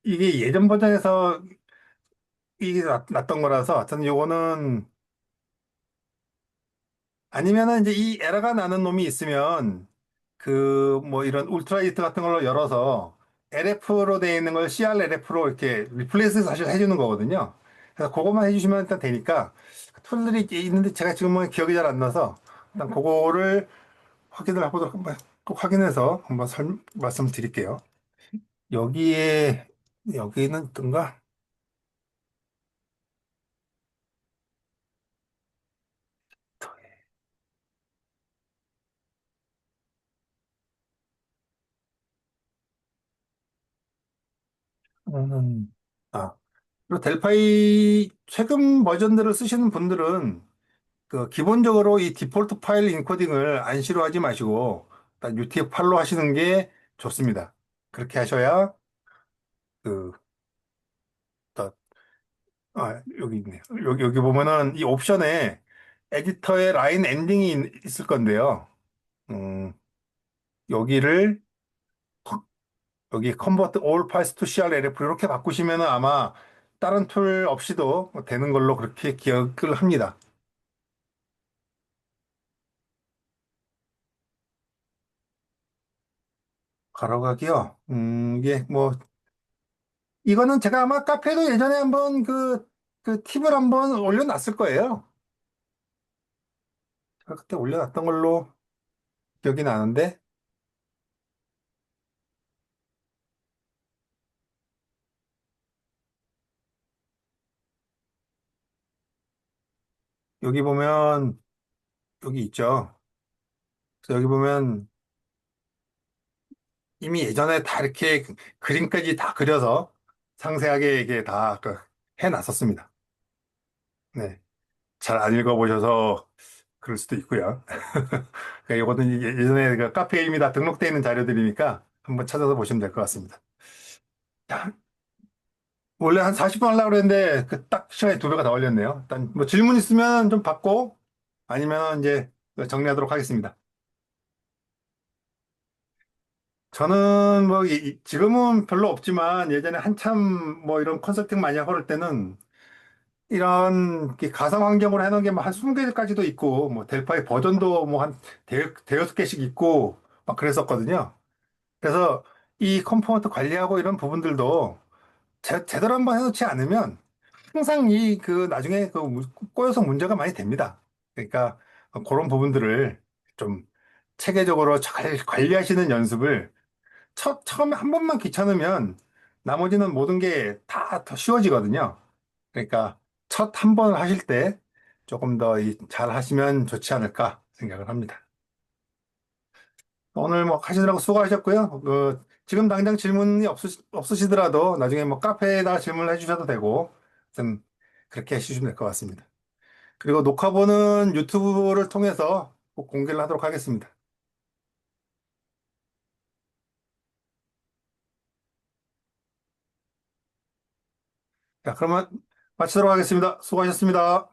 Speaker 1: 이게 예전 버전에서 이게 났던 거라서 하여튼 요거는, 아니면은 이제 이 에러가 나는 놈이 있으면 그 뭐 이런 울트라이트 같은 걸로 열어서 LF로 되어 있는 걸 CRLF로 이렇게 리플레이스 사실 해주는 거거든요. 그래서 그것만 해주시면 일단 되니까 툴들이 있는데 제가 지금은 기억이 잘 안 나서 일단 그거를 확인을 해보도록 한번 꼭 확인해서 한번 말씀드릴게요. 여기는 어떤가? 음, 아, 그리고 델파이 최근 버전들을 쓰시는 분들은 그 기본적으로 이 디폴트 파일 인코딩을 안 싫어하지 마시고 일단 UTF-8로 하시는 게 좋습니다. 그렇게 하셔야 그, 더, 여기 있네요. 여기 보면은 이 옵션에 에디터에 라인 엔딩이 있을 건데요. 음, 여기를 여기 Convert All Files to CRLF 이렇게 바꾸시면은 아마 다른 툴 없이도 되는 걸로 그렇게 기억을 합니다. 걸어가기요. 이게 뭐 이거는 제가 아마 카페도 예전에 한번 그 팁을 한번 올려놨을 거예요. 제가 그때 올려놨던 걸로 기억이 나는데, 여기 보면, 여기 있죠. 그래서 여기 보면 이미 예전에 다 이렇게 그림까지 다 그려서 상세하게 이게 다그 해놨었습니다. 네. 잘 안 읽어보셔서 그럴 수도 있고요. 그러니까 이거는 예전에 그 카페에 이미 다 등록되어 있는 자료들이니까 한번 찾아서 보시면 될 것 같습니다. 자, 원래 한 40분 하려고 그랬는데 그 딱 시간에 두 배가 더 걸렸네요. 일단 뭐 질문 있으면 좀 받고, 아니면 이제 정리하도록 하겠습니다. 저는 뭐 지금은 별로 없지만 예전에 한참 뭐 이런 컨설팅 많이 하고 그럴 때는 이런 가상 환경으로 해놓은 게 뭐 한 20개까지도 있고 뭐 델파이 버전도 뭐 한 대여섯 개씩 있고 막 그랬었거든요. 그래서 이 컴포넌트 관리하고 이런 부분들도 제대로 한번 해놓지 않으면 항상 나중에 꼬여서 문제가 많이 됩니다. 그러니까 그런 부분들을 좀 체계적으로 잘 관리하시는 연습을 처음에 한 번만 귀찮으면 나머지는 모든 게 다 더 쉬워지거든요. 그러니까 첫 한 번을 하실 때 조금 더 잘 하시면 좋지 않을까 생각을 합니다. 오늘 뭐 하시느라고 수고하셨고요. 지금 당장 질문이 없으시더라도 나중에 뭐 카페에다 질문을 해주셔도 되고, 하여튼 그렇게 해주시면 될 것 같습니다. 그리고 녹화본은 유튜브를 통해서 꼭 공개를 하도록 하겠습니다. 자, 그러면 마치도록 하겠습니다. 수고하셨습니다.